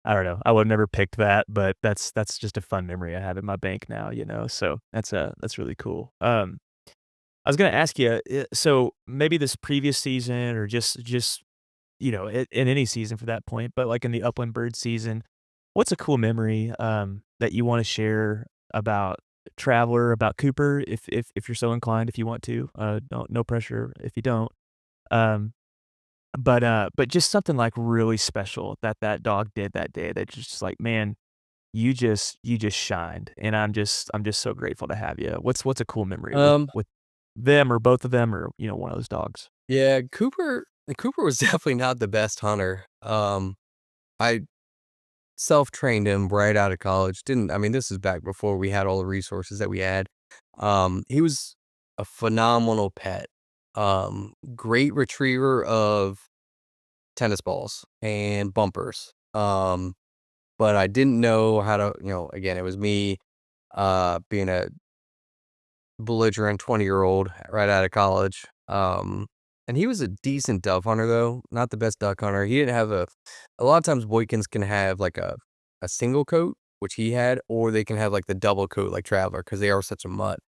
I don't know. I would have never picked that, but that's just a fun memory I have in my bank now. So that's really cool. I was gonna ask you, so maybe this previous season, or just in any season for that point, but like in the upland bird season, what's a cool memory that you want to share about Traveler, about Cooper, if you're so inclined, if you want to. No pressure if you don't. Um, but just something like really special that that dog did that day that just like, man, you just shined, and I'm just so grateful to have you. What's a cool memory with Um, them, or both of them, or one of those dogs? yeah, Cooper was definitely not the best hunter. I self-trained him right out of college. Didn't I mean, this is back before we had all the resources that we had. He was a phenomenal pet. Great retriever of tennis balls and bumpers. But I didn't know how to, again, it was me, being a belligerent 20-year-old right out of college. And he was a decent dove hunter though, not the best duck hunter. He didn't have a lot of times Boykins can have like a single coat, which he had, or they can have like the double coat like Traveler because they are such a mutt.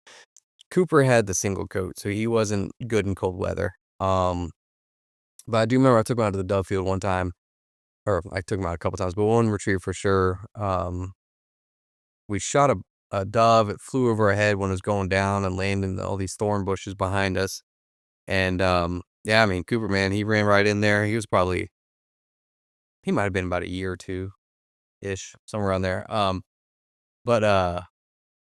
Cooper had the single coat, so he wasn't good in cold weather. But I do remember I took him out to the dove field one time, or I took him out a couple times, but one retrieve for sure. We shot a dove. It flew over our head when it was going down and landed in all these thorn bushes behind us. And yeah, I mean, Cooper, man, he ran right in there. He might have been about a year or two ish, somewhere around there. But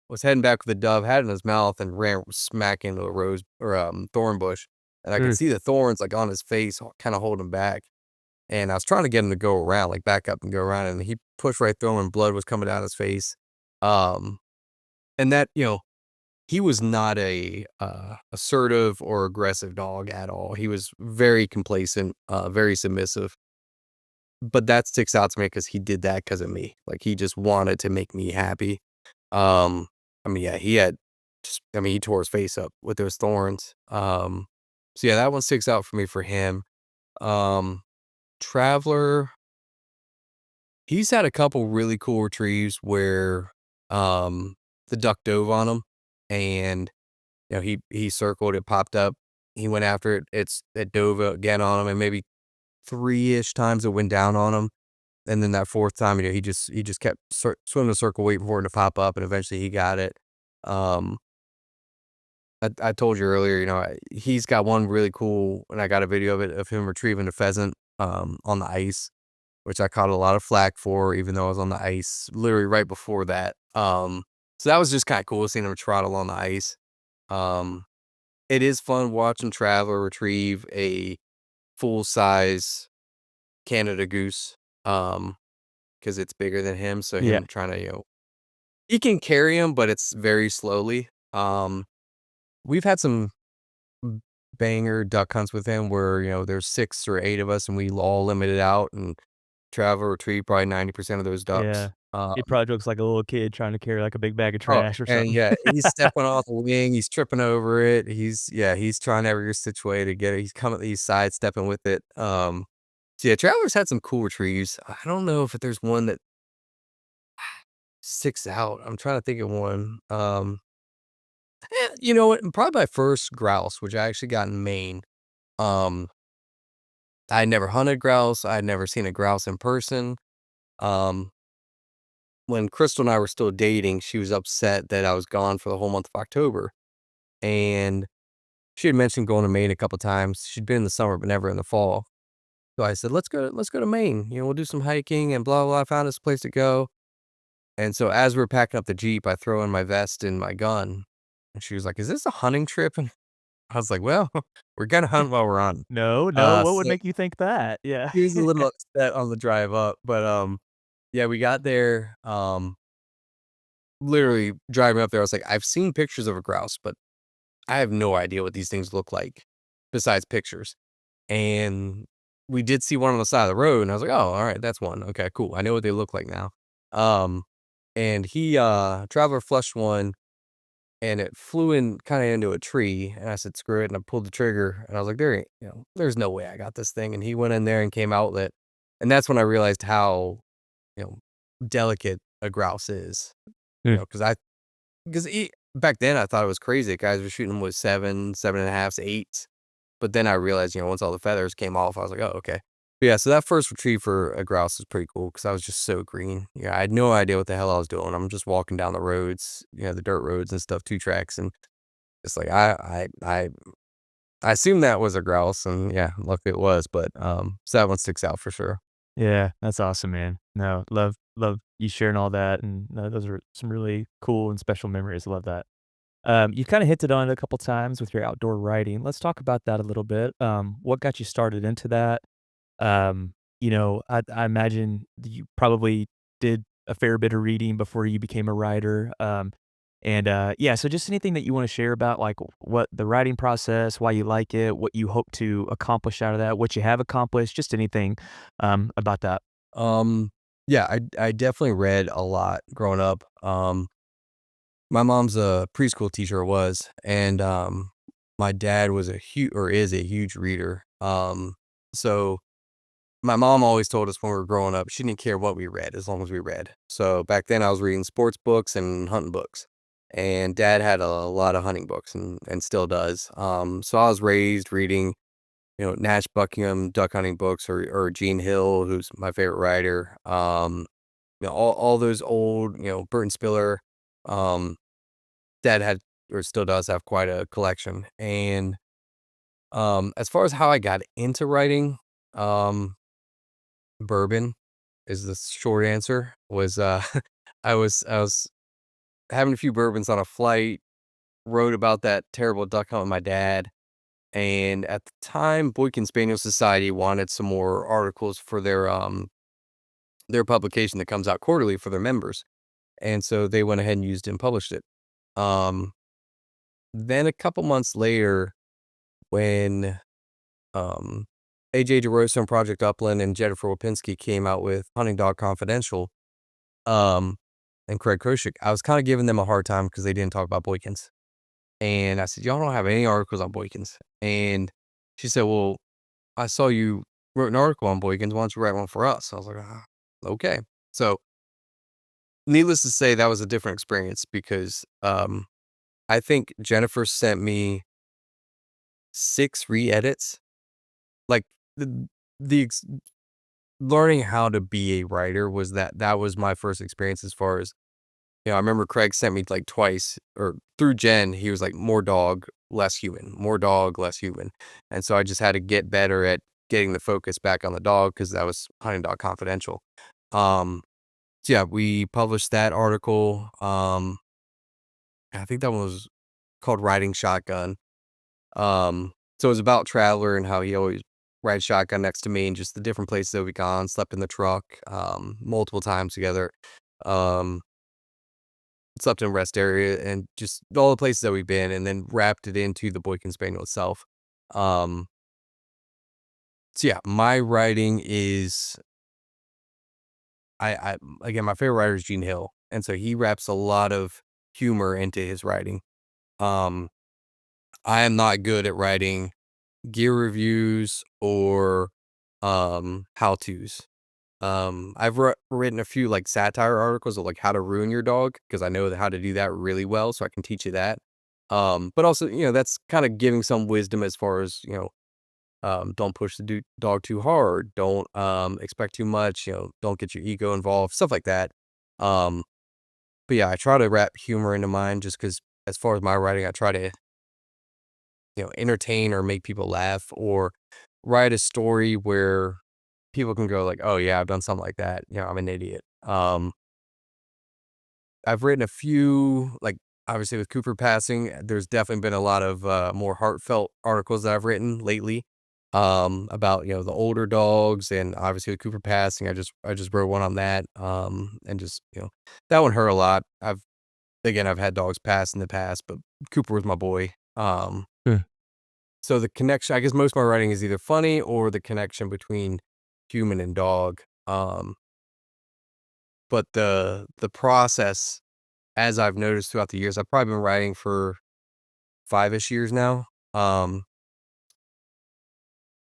was heading back with the dove, had it in his mouth, and ran smack into a rose or thorn bush. And I could Mm. see the thorns like on his face, kind of holding him back. And I was trying to get him to go around, like back up and go around, and he pushed right through him, and blood was coming down his face. Um, and that, he was not a assertive or aggressive dog at all. He was very complacent, very submissive. But that sticks out to me because he did that because of me. Like he just wanted to make me happy. Um, I mean, yeah, he tore his face up with those thorns. So yeah, that one sticks out for me for him. Um, Traveler, he's had a couple really cool retrieves where um the duck dove on him, and he circled, it popped up, he went after it, it dove again on him, and maybe 3-ish times it went down on him, and then that 4th time, he just kept swimming the circle, waiting for it to pop up, and eventually he got it. Um, I told you earlier, he's got one really cool, and I got a video of it, of him retrieving a pheasant, on the ice, which I caught a lot of flack for, even though I was on the ice literally right before that. So that was just kinda cool seeing him trot along the ice. Um It is fun watching Traveler retrieve a full-size Canada goose, because it's bigger than him, so Yeah. him trying to, he can carry him, but it's very slowly. We've had some b banger duck hunts with him where, there's 6 or 8 of us, and we all limited out, and Traveler retrieved probably 90% of those ducks. Yeah. He probably looks like a little kid trying to carry, like, a big bag of Oh, trash or and something. yeah, he's stepping off the wing, he's tripping over it, he's trying every stitch way to get it, he's sidestepping with it. So yeah, Traveler's had some cool retrieves. I don't know if there's one that sticks out. I'm trying to think of one. You know what? Probably my first grouse, which I actually got in Maine. Um, I had never hunted grouse. I had never seen a grouse in person. Um, when Crystal and I were still dating, she was upset that I was gone for the whole month of October, and she had mentioned going to Maine a couple times. She'd been in the summer, but never in the fall. So I said, let's go to Maine. We'll do some hiking and blah blah. I found this place to go. And so as we are packing up the Jeep, I throw in my vest and my gun. And she was like, "Is this a hunting trip?" And I was like, "Well, we're gonna hunt while we're on." No, no, what would So make you think that? Yeah. she was a little upset on the drive up, but yeah, we got there. Literally driving up there, I was like, "I've seen pictures of a grouse, but I have no idea what these things look like besides pictures." And we did see one on the side of the road, and I was like, "Oh, all right, that's one. Okay, cool. I know what they look like now." Um, and Traveler flushed one. and it flew in kind of into a tree. And I said, screw it. And I pulled the trigger and I was like, there's no way I got this thing. And he went in there and came out with it. And that's when I realized how, you know, delicate a grouse is, Mm. because back then I thought it was crazy. Guys were shooting them with 7.5s, 8s. But then I realized, once all the feathers came off, I was like, oh, okay. But yeah, so that first retrieve for a grouse was pretty cool because I was just so green. Yeah, I had no idea what the hell I was doing. I'm just walking down the roads, the dirt roads and stuff, 2 tracks, and it's like I assumed that was a grouse, and yeah, luckily it was. But so that one sticks out for sure. Yeah, that's awesome, man. No, love you sharing all that, and those are some really cool and special memories. Love that. You kinda hinted on it a couple times with your outdoor writing. Let's talk about that a little bit. What got you started into that? I imagine you probably did a fair bit of reading before you became a writer. Yeah, so just anything that you wanna share about, like, what the writing process, why you like it, what you hope to accomplish out of that, what you have accomplished, just anything, about that. Um, yeah, I definitely read a lot growing up. My mom's a preschool teacher, and my dad was a huge or is a huge reader. So my mom always told us when we were growing up, she didn't care what we read as long as we read. So back then I was reading sports books and hunting books. And dad had a lot of hunting books and still does. So I was raised reading, Nash Buckingham duck hunting books or Gene Hill, who's my favorite writer. All those old, Burton Spiller. Um, Dad had or still does have quite a collection. And as far as how I got into writing, um, bourbon is the short answer. Was I was having a few bourbons on a flight, wrote about that terrible duck hunt with my dad, and at the time, Boykin Spaniel Society wanted some more articles for their publication that comes out quarterly for their members, and so they went ahead and used it and published it. Um, then a couple months later, when um, AJ DeRosa and Project Upland and Jennifer Lipinski came out with Hunting Dog Confidential, um, and Craig Kroshik, I was kind of giving them a hard time because they didn't talk about Boykins. And I said, y'all don't have any articles on Boykins. And she said, well, I saw you wrote an article on Boykins. Why don't you write one for us? I was like, okay. So needless to say, that was a different experience because I think Jennifer sent me 6 re-edits. Like the the ex learning how to be a writer that was my first experience as far as, I remember Craig sent me like twice or through Jen, he was like, "More dog, less human, more dog, less human." And so I just had to get better at getting the focus back on the dog because that was Hunting Dog Confidential. Um, so yeah, we published that article. I think that one was called Riding Shotgun. So it was about Traveler and how he always rides shotgun next to me and just the different places that we've gone, slept in the truck, multiple times together. Um, slept in rest area and just all the places that we've been, and then wrapped it into the Boykin Spaniel itself. Um, so yeah, my writing is I again, my favorite writer is Gene Hill, and so he wraps a lot of humor into his writing. Um, I am not good at writing gear reviews or how-tos. I've written a few like satire articles of like how to ruin your dog because I know how to do that really well, so I can teach you that. But also, that's kind of giving some wisdom as far as, don't push the dog too hard, don't expect too much, don't get your ego involved, stuff like that. Um, but yeah, I try to wrap humor into mine just because as far as my writing, I try to, entertain or make people laugh or write a story where people can go like, "Oh yeah, I've done something like that. I'm an idiot." I've written a few, like obviously with Cooper passing, there's definitely been a lot of more heartfelt articles that I've written lately. About the older dogs and obviously with Cooper passing, I just wrote one on that. And just that one hurt a lot. I've had dogs pass in the past, but Cooper was my boy. Yeah. So the connection, I guess most of my writing is either funny or the connection between human and dog. But the process as I've noticed throughout the years, I've probably been writing for 5-ish years now. Um,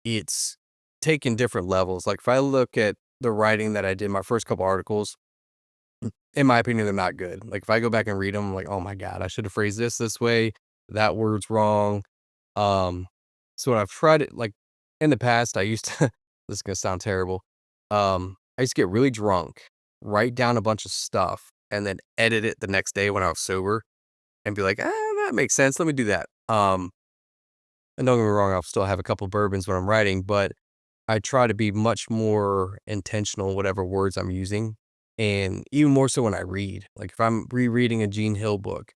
it's taken different levels. Like if I look at the writing that I did, my first couple articles, in my opinion, they're not good. Like if I go back and read them, I'm like, oh my God, I should have phrased this way. That word's wrong. Um, so when I've tried it, like in the past, I used to, this is gonna sound terrible. I used to get really drunk, write down a bunch of stuff, and then edit it the next day when I was sober and be like, that makes sense. Let me do that. And don't get me wrong, I'll still have a couple bourbons when I'm writing, but I try to be much more intentional in whatever words I'm using. And even more so when I read. Like if I'm rereading a Gene Hill book,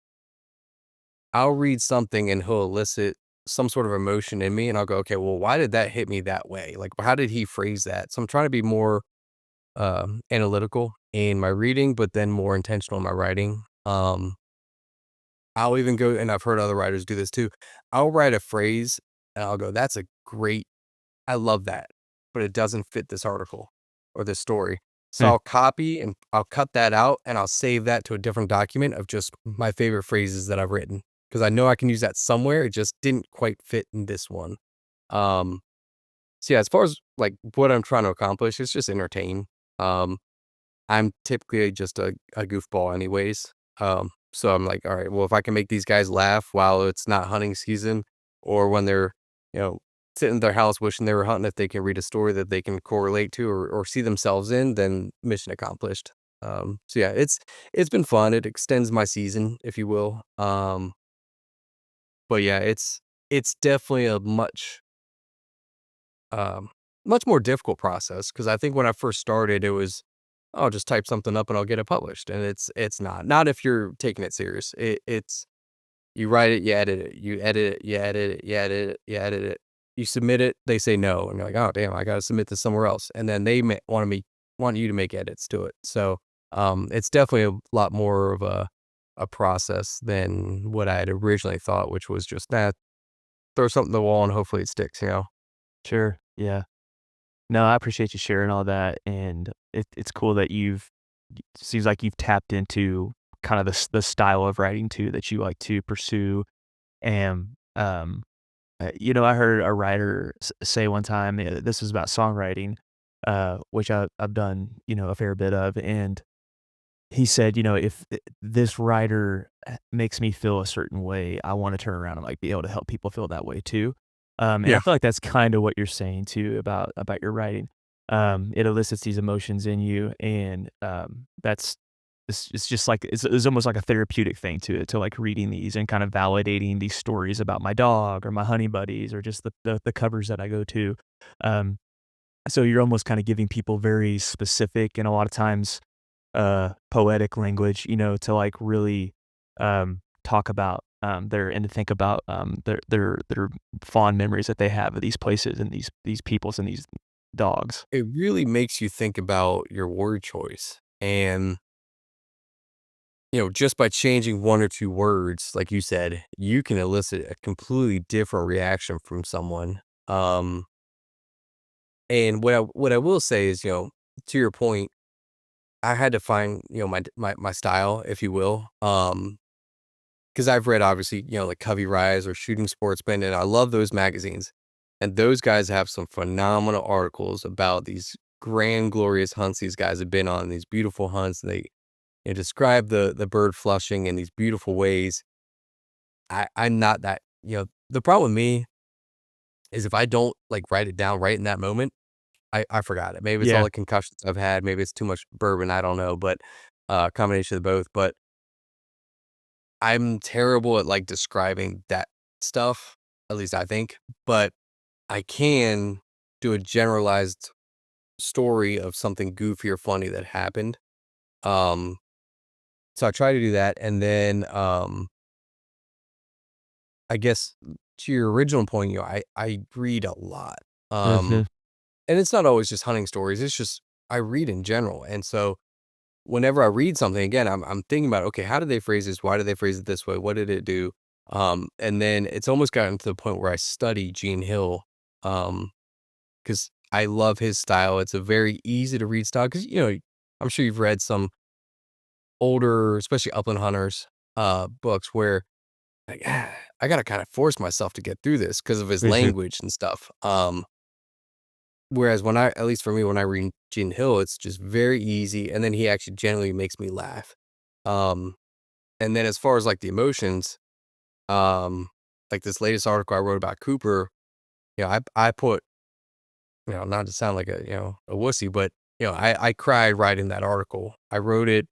I'll read something and he'll elicit some sort of emotion in me, and I'll go, okay, well, why did that hit me that way? Like, how did he phrase that? So I'm trying to be more analytical in my reading, but then more intentional in my writing. I'll even go, and I've heard other writers do this too. I'll write a phrase and I'll go, that's a great, I love that, but it doesn't fit this article or this story. So Hmm. I'll copy and I'll cut that out and I'll save that to a different document of just my favorite phrases that I've written because I know I can use that somewhere. It just didn't quite fit in this one. Um, so yeah, as far as like what I'm trying to accomplish, it's just entertain. Um, I'm typically just a goofball anyways. So I'm like, all right, well, if I can make these guys laugh while it's not hunting season or when they're, you know, sitting in their house wishing they were hunting, if they can read a story that they can correlate to or see themselves in, then mission accomplished. So yeah, it's been fun. It extends my season, if you will. But yeah, it's definitely a um, much more difficult process because I think when I first started, it was, "I'll just type something up and I'll get it published," and it's not. Not if you're taking it serious. It's you write it, you edit it, you edit it, you edit it, you edit it, you edit it. You submit it, they say no, and you're like, "Oh, damn, I gotta submit this somewhere else," and then they want you to make edits to it. So, it's definitely a lot more of a process than what I had originally thought, which was just, throw something at the wall and hopefully it sticks, you know? Sure. Yeah. No, I appreciate you sharing all that, and it's cool that seems like you've tapped into kind of the style of writing too that you like to pursue. And I heard a writer say one time, this was about songwriting, which I've done a fair bit of, and he said, if this writer makes me feel a certain way, I want to turn around and like be able to help people feel that way too. And I Yeah. feel like that's kind of what you're saying too about your writing. It elicits these emotions in you, and it's just like it's almost like a therapeutic thing to it, to like reading these and kind of validating these stories about my dog or my honey buddies or just the covers that I go to. Um, so you're almost kind of giving people very specific and a lot of times poetic language, to like really talk about and to think about their fond memories that they have of these places and these peoples and these dogs. It really makes you think about your word choice. And, just by changing 1 or 2 words, like you said, you can elicit a completely different reaction from someone. Um, and what I will say is, to your point, I had to find, my style, if you will. Because I've read obviously, like Covey Rise or Shooting Sportsman, and I love those magazines. And those guys have some phenomenal articles about these grand, glorious hunts these guys have been on, these beautiful hunts. And they describe the bird flushing in these beautiful ways. I'm not that, the problem with me is if I don't like write it down right in that moment, I forgot it. Maybe it's all Yeah. the concussions I've had. Maybe it's too much bourbon. I don't know, but combination of both. But I'm terrible at like describing that stuff. At least I think, but I can do a generalized story of something goofy or funny that happened. Um, so I try to do that, and then I guess to your original point, I read a lot. Mhm. And it's not always just hunting stories. It's just I read in general, and so whenever I read something again, I'm thinking about, okay, how did they phrase this? Why did they phrase it this way? What did it do? And then it's almost gotten to the point where I study Gene Hill, because I love his style. It's a very easy to read style because I'm sure you've read some older, especially Upland Hunters, books where like, I gotta kind of force myself to get through this because of his For sure. language and stuff. Whereas when at least for me, when I read Gene Hill, it's just very easy, and then he actually generally makes me laugh. Um, and then as far as like the emotions, like this latest article I wrote about Cooper, I put, not to sound like a wussy, but I cried writing that article. I wrote it,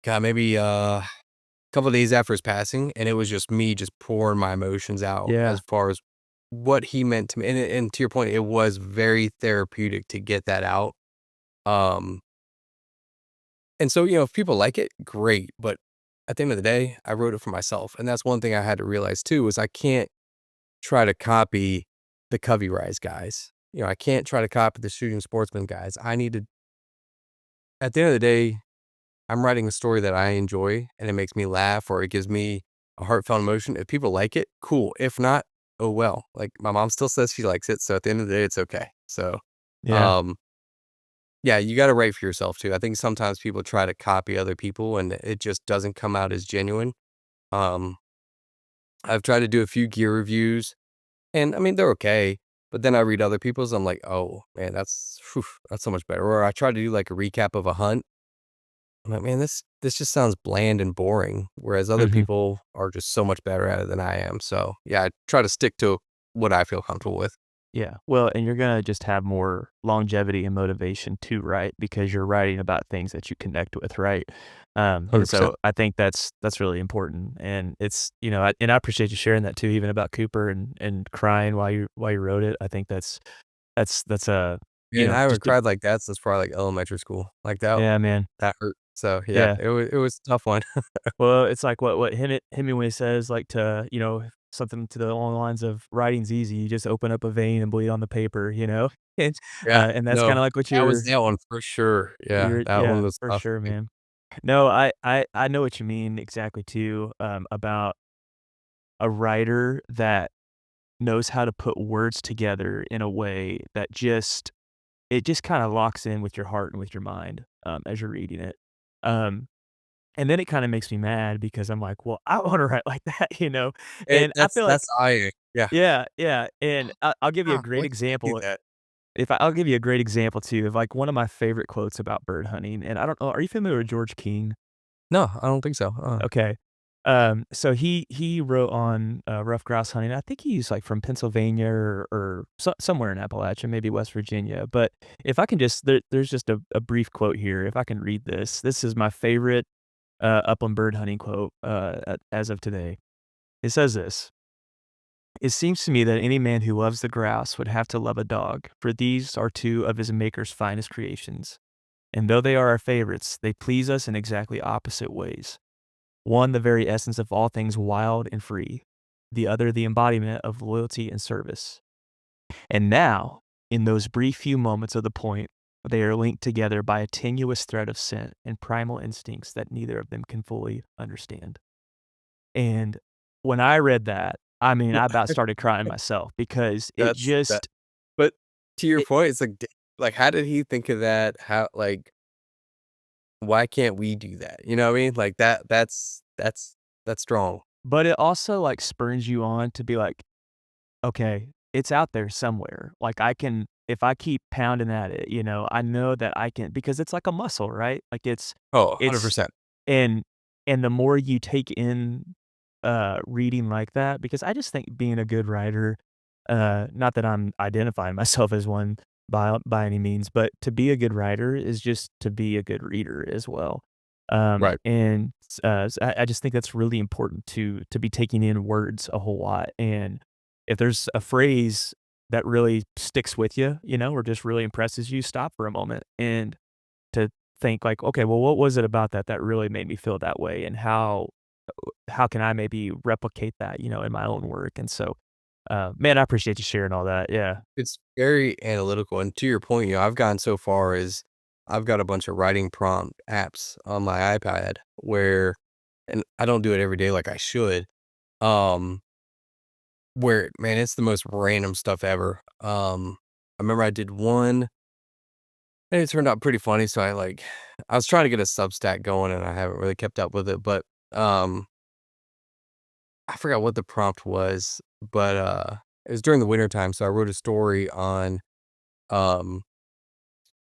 God, maybe couple of days after his passing, and it was just me just pouring my emotions out Yeah. as far as what he meant to me. And to your point, it was very therapeutic to get that out. Um, and so, if people like it, great. But at the end of the day, I wrote it for myself. And that's one thing I had to realize too, is I can't try to copy the Covey Rise guys. I can't try to copy the Shooting Sportsman guys. I need to, at the end of the day, I'm writing a story that I enjoy and it makes me laugh or it gives me a heartfelt emotion. If people like it, cool. If not, oh well. Like my mom still says she likes it, so at the end of the day, it's okay. So, Yeah. um, yeah, you got to write for yourself too. I think sometimes people try to copy other people and it just doesn't come out as genuine. Um, I've tried to do a few gear reviews, and I mean they're okay. But then I read other people's, I'm like, oh man, that's so much better. Or I try to do like a recap of a hunt. I'm like, "Man, this just sounds bland and boring," whereas other Mhm. people are just so much better at it than I am, so, yeah, I try to stick to what I feel comfortable with. Yeah. Well, and you're gonna just have more longevity and motivation too, right? Because you're writing about things that you connect with, right? And 100%. so I think that's really important, and it's and I appreciate you sharing that too, even about Cooper and crying while you wrote it. I think that's a And I haven't just a cried like that since probably, like, elementary school. Like, yeah, man, that hurt. So, yeah, yeah. it was a tough one. Well, it's like what Hemingway says, like to something to the along the lines of writing's easy. You just open up a vein and bleed on the paper, and Yeah, and that's kind no, of like what that was that one for sure. Yeah, you're that one yeah, was for tough sure, for me. man. No, I know what you mean exactly too, about a writer that knows how to put words together in a way that it just kind of locks in with your heart and with your mind, as you're reading it. Um, and then it kind of makes me mad because I'm like, well, I want to write like that, It And I feel like, yeah. yeah, yeah. And I'll give you a great Why can't I do example. that? I'll give you a great example too of like one of my favorite quotes about bird hunting. And I don't know, are you familiar with George King? No, I don't think so, Okay. So he wrote on, rough grouse hunting. I think he's, like, from Pennsylvania or somewhere in Appalachia, maybe West Virginia, but if I can just there's just a brief quote here, if I can read this. This is my favorite, upland bird hunting quote, as of today. It says this: "It seems to me that any man who loves the grouse would have to love a dog, for these are two of his Maker's finest creations, and though they are our favorites, they please us in exactly opposite ways. One, the very essence of all things wild and free, the other, the embodiment of loyalty and service. And now, in those brief few moments of the point, they are linked together by a tenuous thread of scent and primal instincts that neither of them can fully understand." And when I read that, I mean, I about started crying myself because it That's that just but to your it point, it's like, like, how did he think of that? How like, why can't we do that? You know what I mean? Like, that's strong. but it also, like, spurs you on to be like, okay, it's out there somewhere. Like I can if I keep pounding at it, I know that I can because it's like a muscle, right? Like Oh, it's 100%. and and the more you take in reading like that because I just think being a good writer not that I'm identifying myself as one by any means, but to be a good writer is just to be a good reader as well. Right. I just think that's really important to be taking in words a whole lot and if there's a phrase that really sticks with you, or just really impresses you, stop for a moment and to think like, "Okay, well, what was it about that that really made me feel that way, and how can I maybe replicate that, in my own work?" And so, man, I appreciate you sharing all that. Yeah. It's very analytical, and to your point, I've gone so far as I've got a bunch of writing prompt apps on my iPad where and I don't do it every day like I should, um, where, man, it's the most random stuff ever. I remember I did one And it turned out pretty funny, so I was trying to get a Substack going, and I haven't really kept up with it, but, I forgot what the prompt was, but, it was during the winter time, so I wrote a story on, um,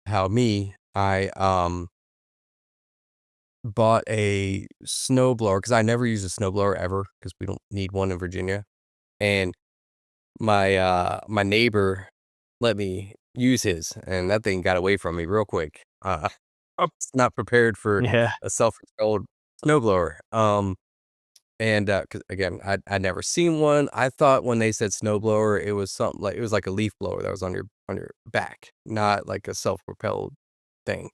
how bought a snowblower because I never use a snowblower ever because we don't need one in Virginia, and my neighbor let me use his, and that thing got away from me real quick. I was not prepared for Yeah. a self-propelled snowblower, and, 'cause again, I'd never seen one. I thought when they said snowblower, it was something like it was like a leaf blower that was on your back, not like a self-propelled thing,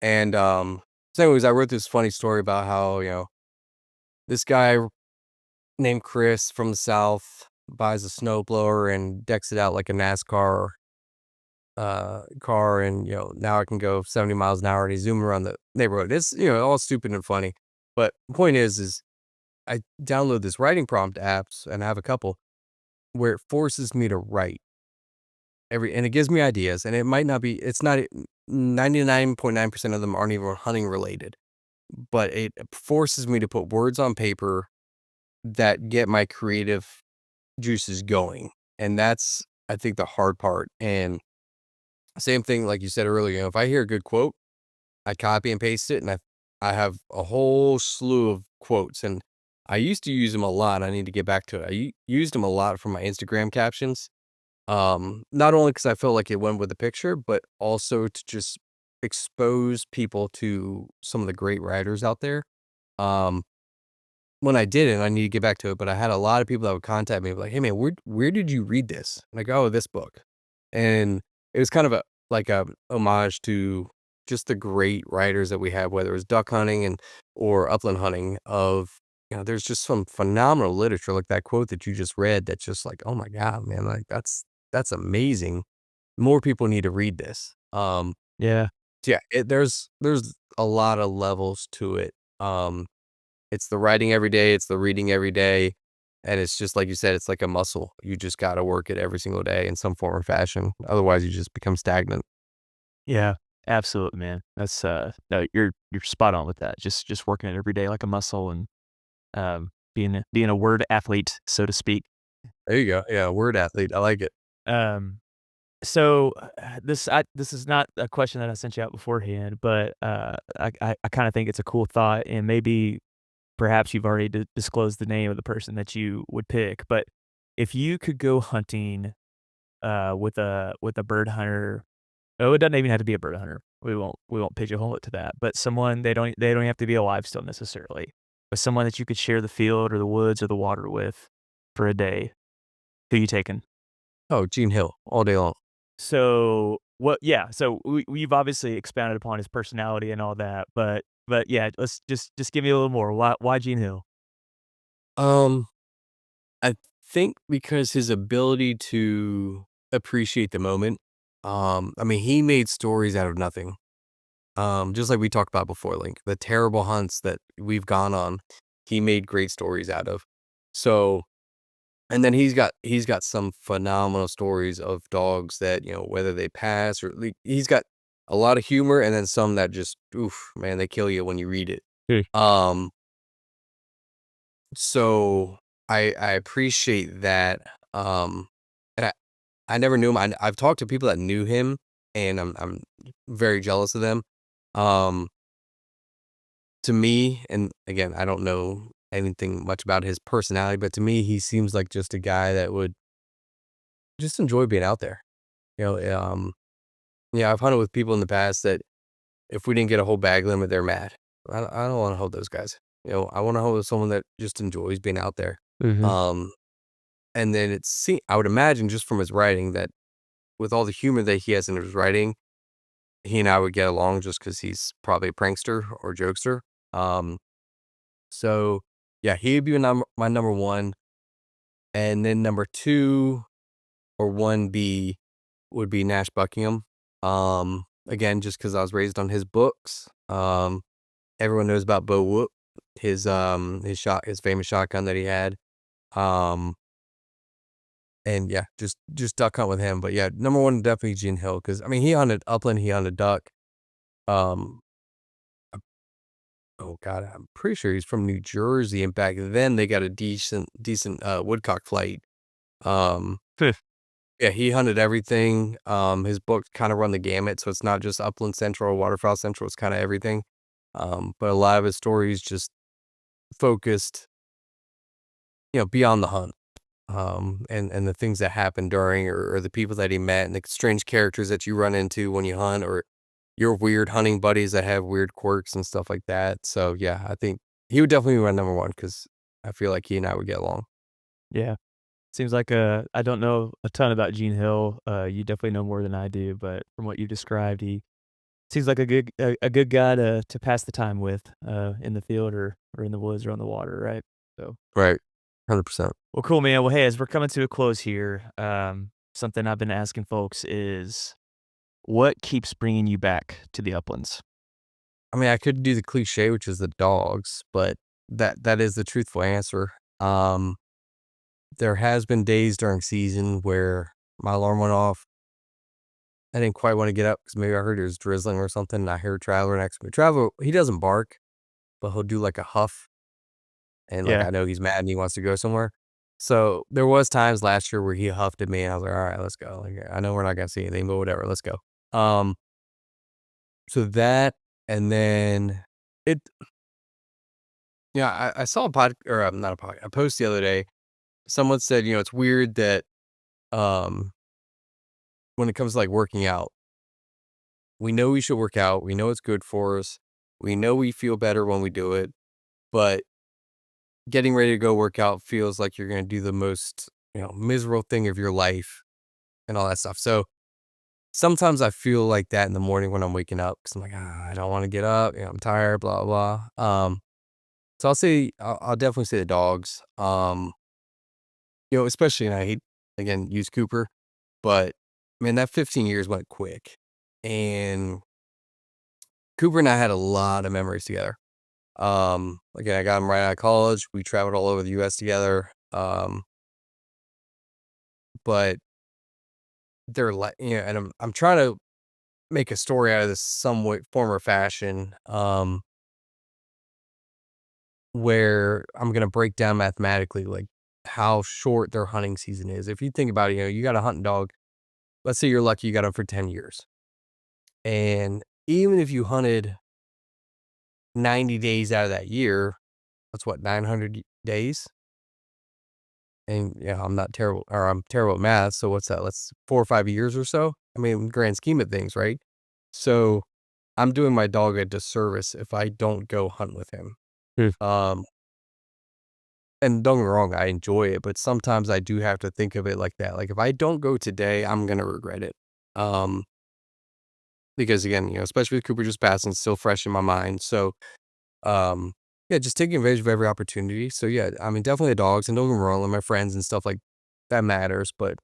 and, so anyways, I wrote this funny story about how, this guy named Chris from the South buys a snowblower and decks it out like a NASCAR, car, and, now I can go 70 miles an hour, and he's zooming around the neighborhood. It's, all stupid and funny, but the point is I download this writing prompt apps, and I have a couple, where it forces me to write and it gives me ideas, and it might not be it's not 99.9% of them aren't even hunting related, but it forces me to put words on paper that get my creative juices going, and that's, I think, the hard part, and same thing like you said earlier, if I hear a good quote, I copy and paste it, and I have a whole slew of quotes, and I used to use them a lot. I need to get back to it. Used them a lot for my Instagram captions, not only because I felt like it went with the picture, but also to just expose people to some of the great writers out there. Um, when I didn't, I need to get back to it, but I had a lot of people that would contact me like, "Hey man, where did you read this?" And I go, "Oh, this book." And it was kind of a homage to just the great writers that we have, whether it was duck hunting or upland hunting of, there's just some phenomenal literature like that quote that you just read that's just like, "Oh my god, man, like that's amazing. More people need to read this." Yeah. So yeah, there's a lot of levels to it. It's the writing every day, it's the reading every day, and it's just like you said, it's like a muscle. You just gotta work it every single day in some form or fashion. Otherwise, you just become stagnant. Yeah. Absolutely, man. That's, no, you're spot on with that. Just working it every day like a muscle and, being a word athlete, so to speak. There you go. Yeah, word athlete. I like it. Um, so, this is not a question that I sent you out beforehand, but, I kinda think it's a cool thought, and maybe perhaps you've already disclosed the name of the person that you would pick, but if you could go hunting, with a bird hunter. Oh, it doesn't even have to be a bird hunter. We won't pigeonhole it to that, but someone they don't have to be alive still necessarily, but someone that you could share the field or the woods or the water with for a day. Who you taking? Oh, Gene Hill all day long. So, what yeah, so we've obviously expounded upon his personality and all that, but yeah, let's just give me a little more. Why Gene Hill? Um, I think because his ability to appreciate the moment. I mean, he made stories out of nothing. Just like we talked about before, like the terrible hunts that we've gone on, he made great stories out of. So, and then he's got some phenomenal stories of dogs that, whether they pass or he's got a lot of humor and then some that just, oof, man, they kill you when you read it. Hmm. Um, so I appreciate that. And I never knew him. I've talked to people that knew him, and I'm very jealous of them. Um, to me, and again, I don't know anything much about his personality, but to me, he seems like just a guy that would just enjoy being out there. You know, yeah, I've hunted with people in the past that if we didn't get a whole bag limit, they're mad. I don't want to hold those guys. I want to hold with someone that just enjoys being out there. Mhm. Um, and then I would imagine just from his writing that with all the humor that he has in his writing, he and I would get along just because he's probably a prankster or jokester. Um, so yeah, he'd be my number one, and then number two or one B would be Nash Buckingham. Again, just because I was raised on his books. Everyone knows about Bo Whoop, his famous shotgun that he had. Um, And yeah, just duck hunt with him. But yeah, number one definitely Gene Hill, because I mean he hunted upland, he hunted duck. Um, oh god, I'm pretty sure he's from New Jersey, and back then they got a decent woodcock flight. Um, yeah, he hunted everything. His book kind of run the gamut, so it's not just Upland Central or Waterfowl Central. It's kind of everything. But a lot of his stories just focused, beyond the hunt. And the things that happened during, or the people that he met, and the strange characters that you run into when you hunt, or your weird hunting buddies that have weird quirks and stuff like that. So yeah, I think he would definitely be my number one, because I feel like he and I would get along. Yeah. Seems like, I don't know a ton about Gene Hill. You definitely know more than I do, but from what you described, he seems like a good guy to pass the time with, in the field or in the woods or on the water, right? So, Right. 100%. well, cool, man. Well, hey, as we're coming to a close here, something I've been asking folks is, what keeps bringing you back to the uplands? I mean, I could do the cliche, which is the dogs, but that is the truthful answer. Um, there has been days during season where my alarm went off. I didn't quite want to get up because maybe I heard it was drizzling or something, and I heard Traveler next to me. Traveler, he doesn't bark, but he'll do like a huff, and like Yeah, I know he's mad and he wants to go somewhere. So there was times last year where he huffed at me, and I was like, all right, let's go. Like, I know we're not gonna see anything, but whatever, let's go. Um, so that, and then it, I saw a not a a post the other day. Someone said, it's weird that um when it comes to like working out, we know we should work out, we know it's good for us, we know we feel better when we do it, but getting ready to go work out feels like you're gonna do the most, miserable thing of your life and all that stuff. So sometimes I feel like that in the morning when I'm waking up, because I'm like, I don't want to get up, I'm tired, blah blah. So I'll definitely say the dogs. Especially, and I hate again use Cooper, but man, that 15 years went quick, and Cooper and I had a lot of memories together. Again, I got him right out of college. We traveled all over the U.S. together. But they're like, and I'm trying to make a story out of this some way, form or fashion, where I'm gonna break down mathematically like how short their hunting season is. If you think about it, you got a hunting dog. Let's say you're lucky, you got him for 10 years, and even if you hunted 90 days out of that year, that's what, 900 days. And yeah, I'm terrible at math. So what's that? Let's 4 or 5 years or so. I mean, grand scheme of things, right? So I'm doing my dog a disservice if I don't go hunt with him. Hmm. Um, and don't get me wrong, I enjoy it, but sometimes I do have to think of it like that. Like if I don't go today, I'm gonna regret it. Um, because again, especially with Cooper just passing, it's still fresh in my mind. So yeah, just taking advantage of every opportunity. So yeah, I mean, definitely the dogs, and don't get me wrong, like my friends and stuff like that matters, but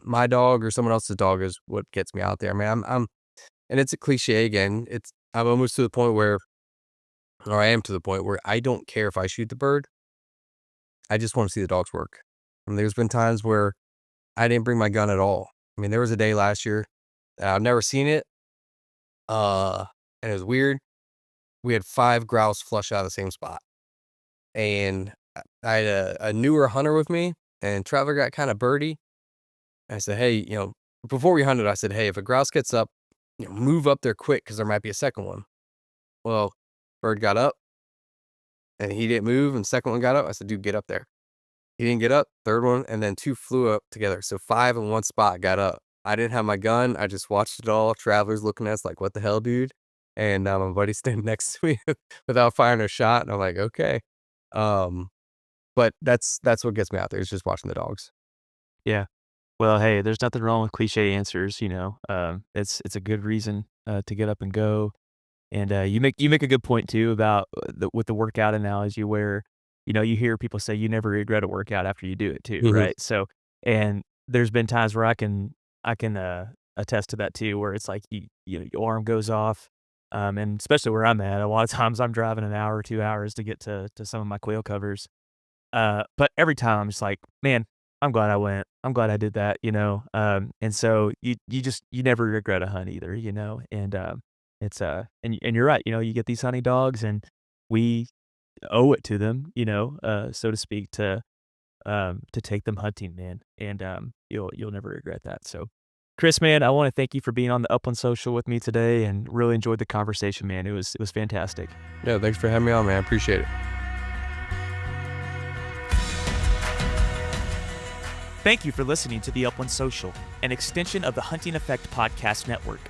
my dog or someone else's dog is what gets me out there. I mean, and it's a cliche again. I'm almost to the point where, or I am to the point where I don't care if I shoot the bird. I just want to see the dogs work. And there's been times where I didn't bring my gun at all. I mean, there was a day last year that I've never seen it. Uh, and it was weird. We had 5 grouse flush out of the same spot. And I had a newer hunter with me, and Traveler got kind of birdie. I said, hey, before we hunted, I said, hey, if a grouse gets up, move up there quick, because there might be a second one. Well, bird got up and he didn't move, and the second one got up. I said, dude, get up there. He didn't get up, third one, and then 2 flew up together. So 5 in one spot got up. I didn't have my gun. I just watched it all. Travelers looking at us like, what the hell, dude? And my buddy standing next to me without firing a shot. And I'm like, okay. Um, but that's what gets me out there, is just watching the dogs. Yeah. Well, hey, there's nothing wrong with cliche answers, you know. It's a good reason to get up and go. And you make a good point too about with the workout analogy where you hear people say you never regret a workout after you do it too, Mhm. right? So, and there's been times where I can attest to that too, where it's like your arm goes off, and especially where I'm at, a lot of times I'm driving an hour, 2 hours to get to some of my quail covers. But every time I'm just like, man, I'm glad I went. I'm glad I did that, and so you never regret a hunt either, and, it's, and you're right, you get these hunting dogs, and we owe it to them, so to speak, to take them hunting, man, and, you'll never regret that. So, Chris, man, I wanna thank you for being on the Upland Social with me today and really enjoyed the conversation, man. It was fantastic. Yeah, thanks for having me on, man. I appreciate it. Thank you for listening to the Upland Social, an extension of the Hunting Effect Podcast Network.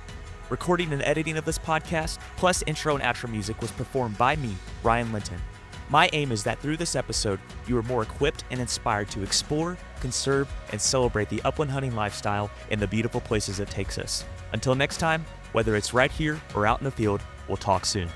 Recording and editing of this podcast, plus intro and outro music, was performed by me, Ryan Linton. My aim is that through this episode, you are more equipped and inspired to explore, conserve, and celebrate the upland hunting lifestyle in the beautiful places it takes us. Until next time, whether it's right here or out in the field, we'll talk soon.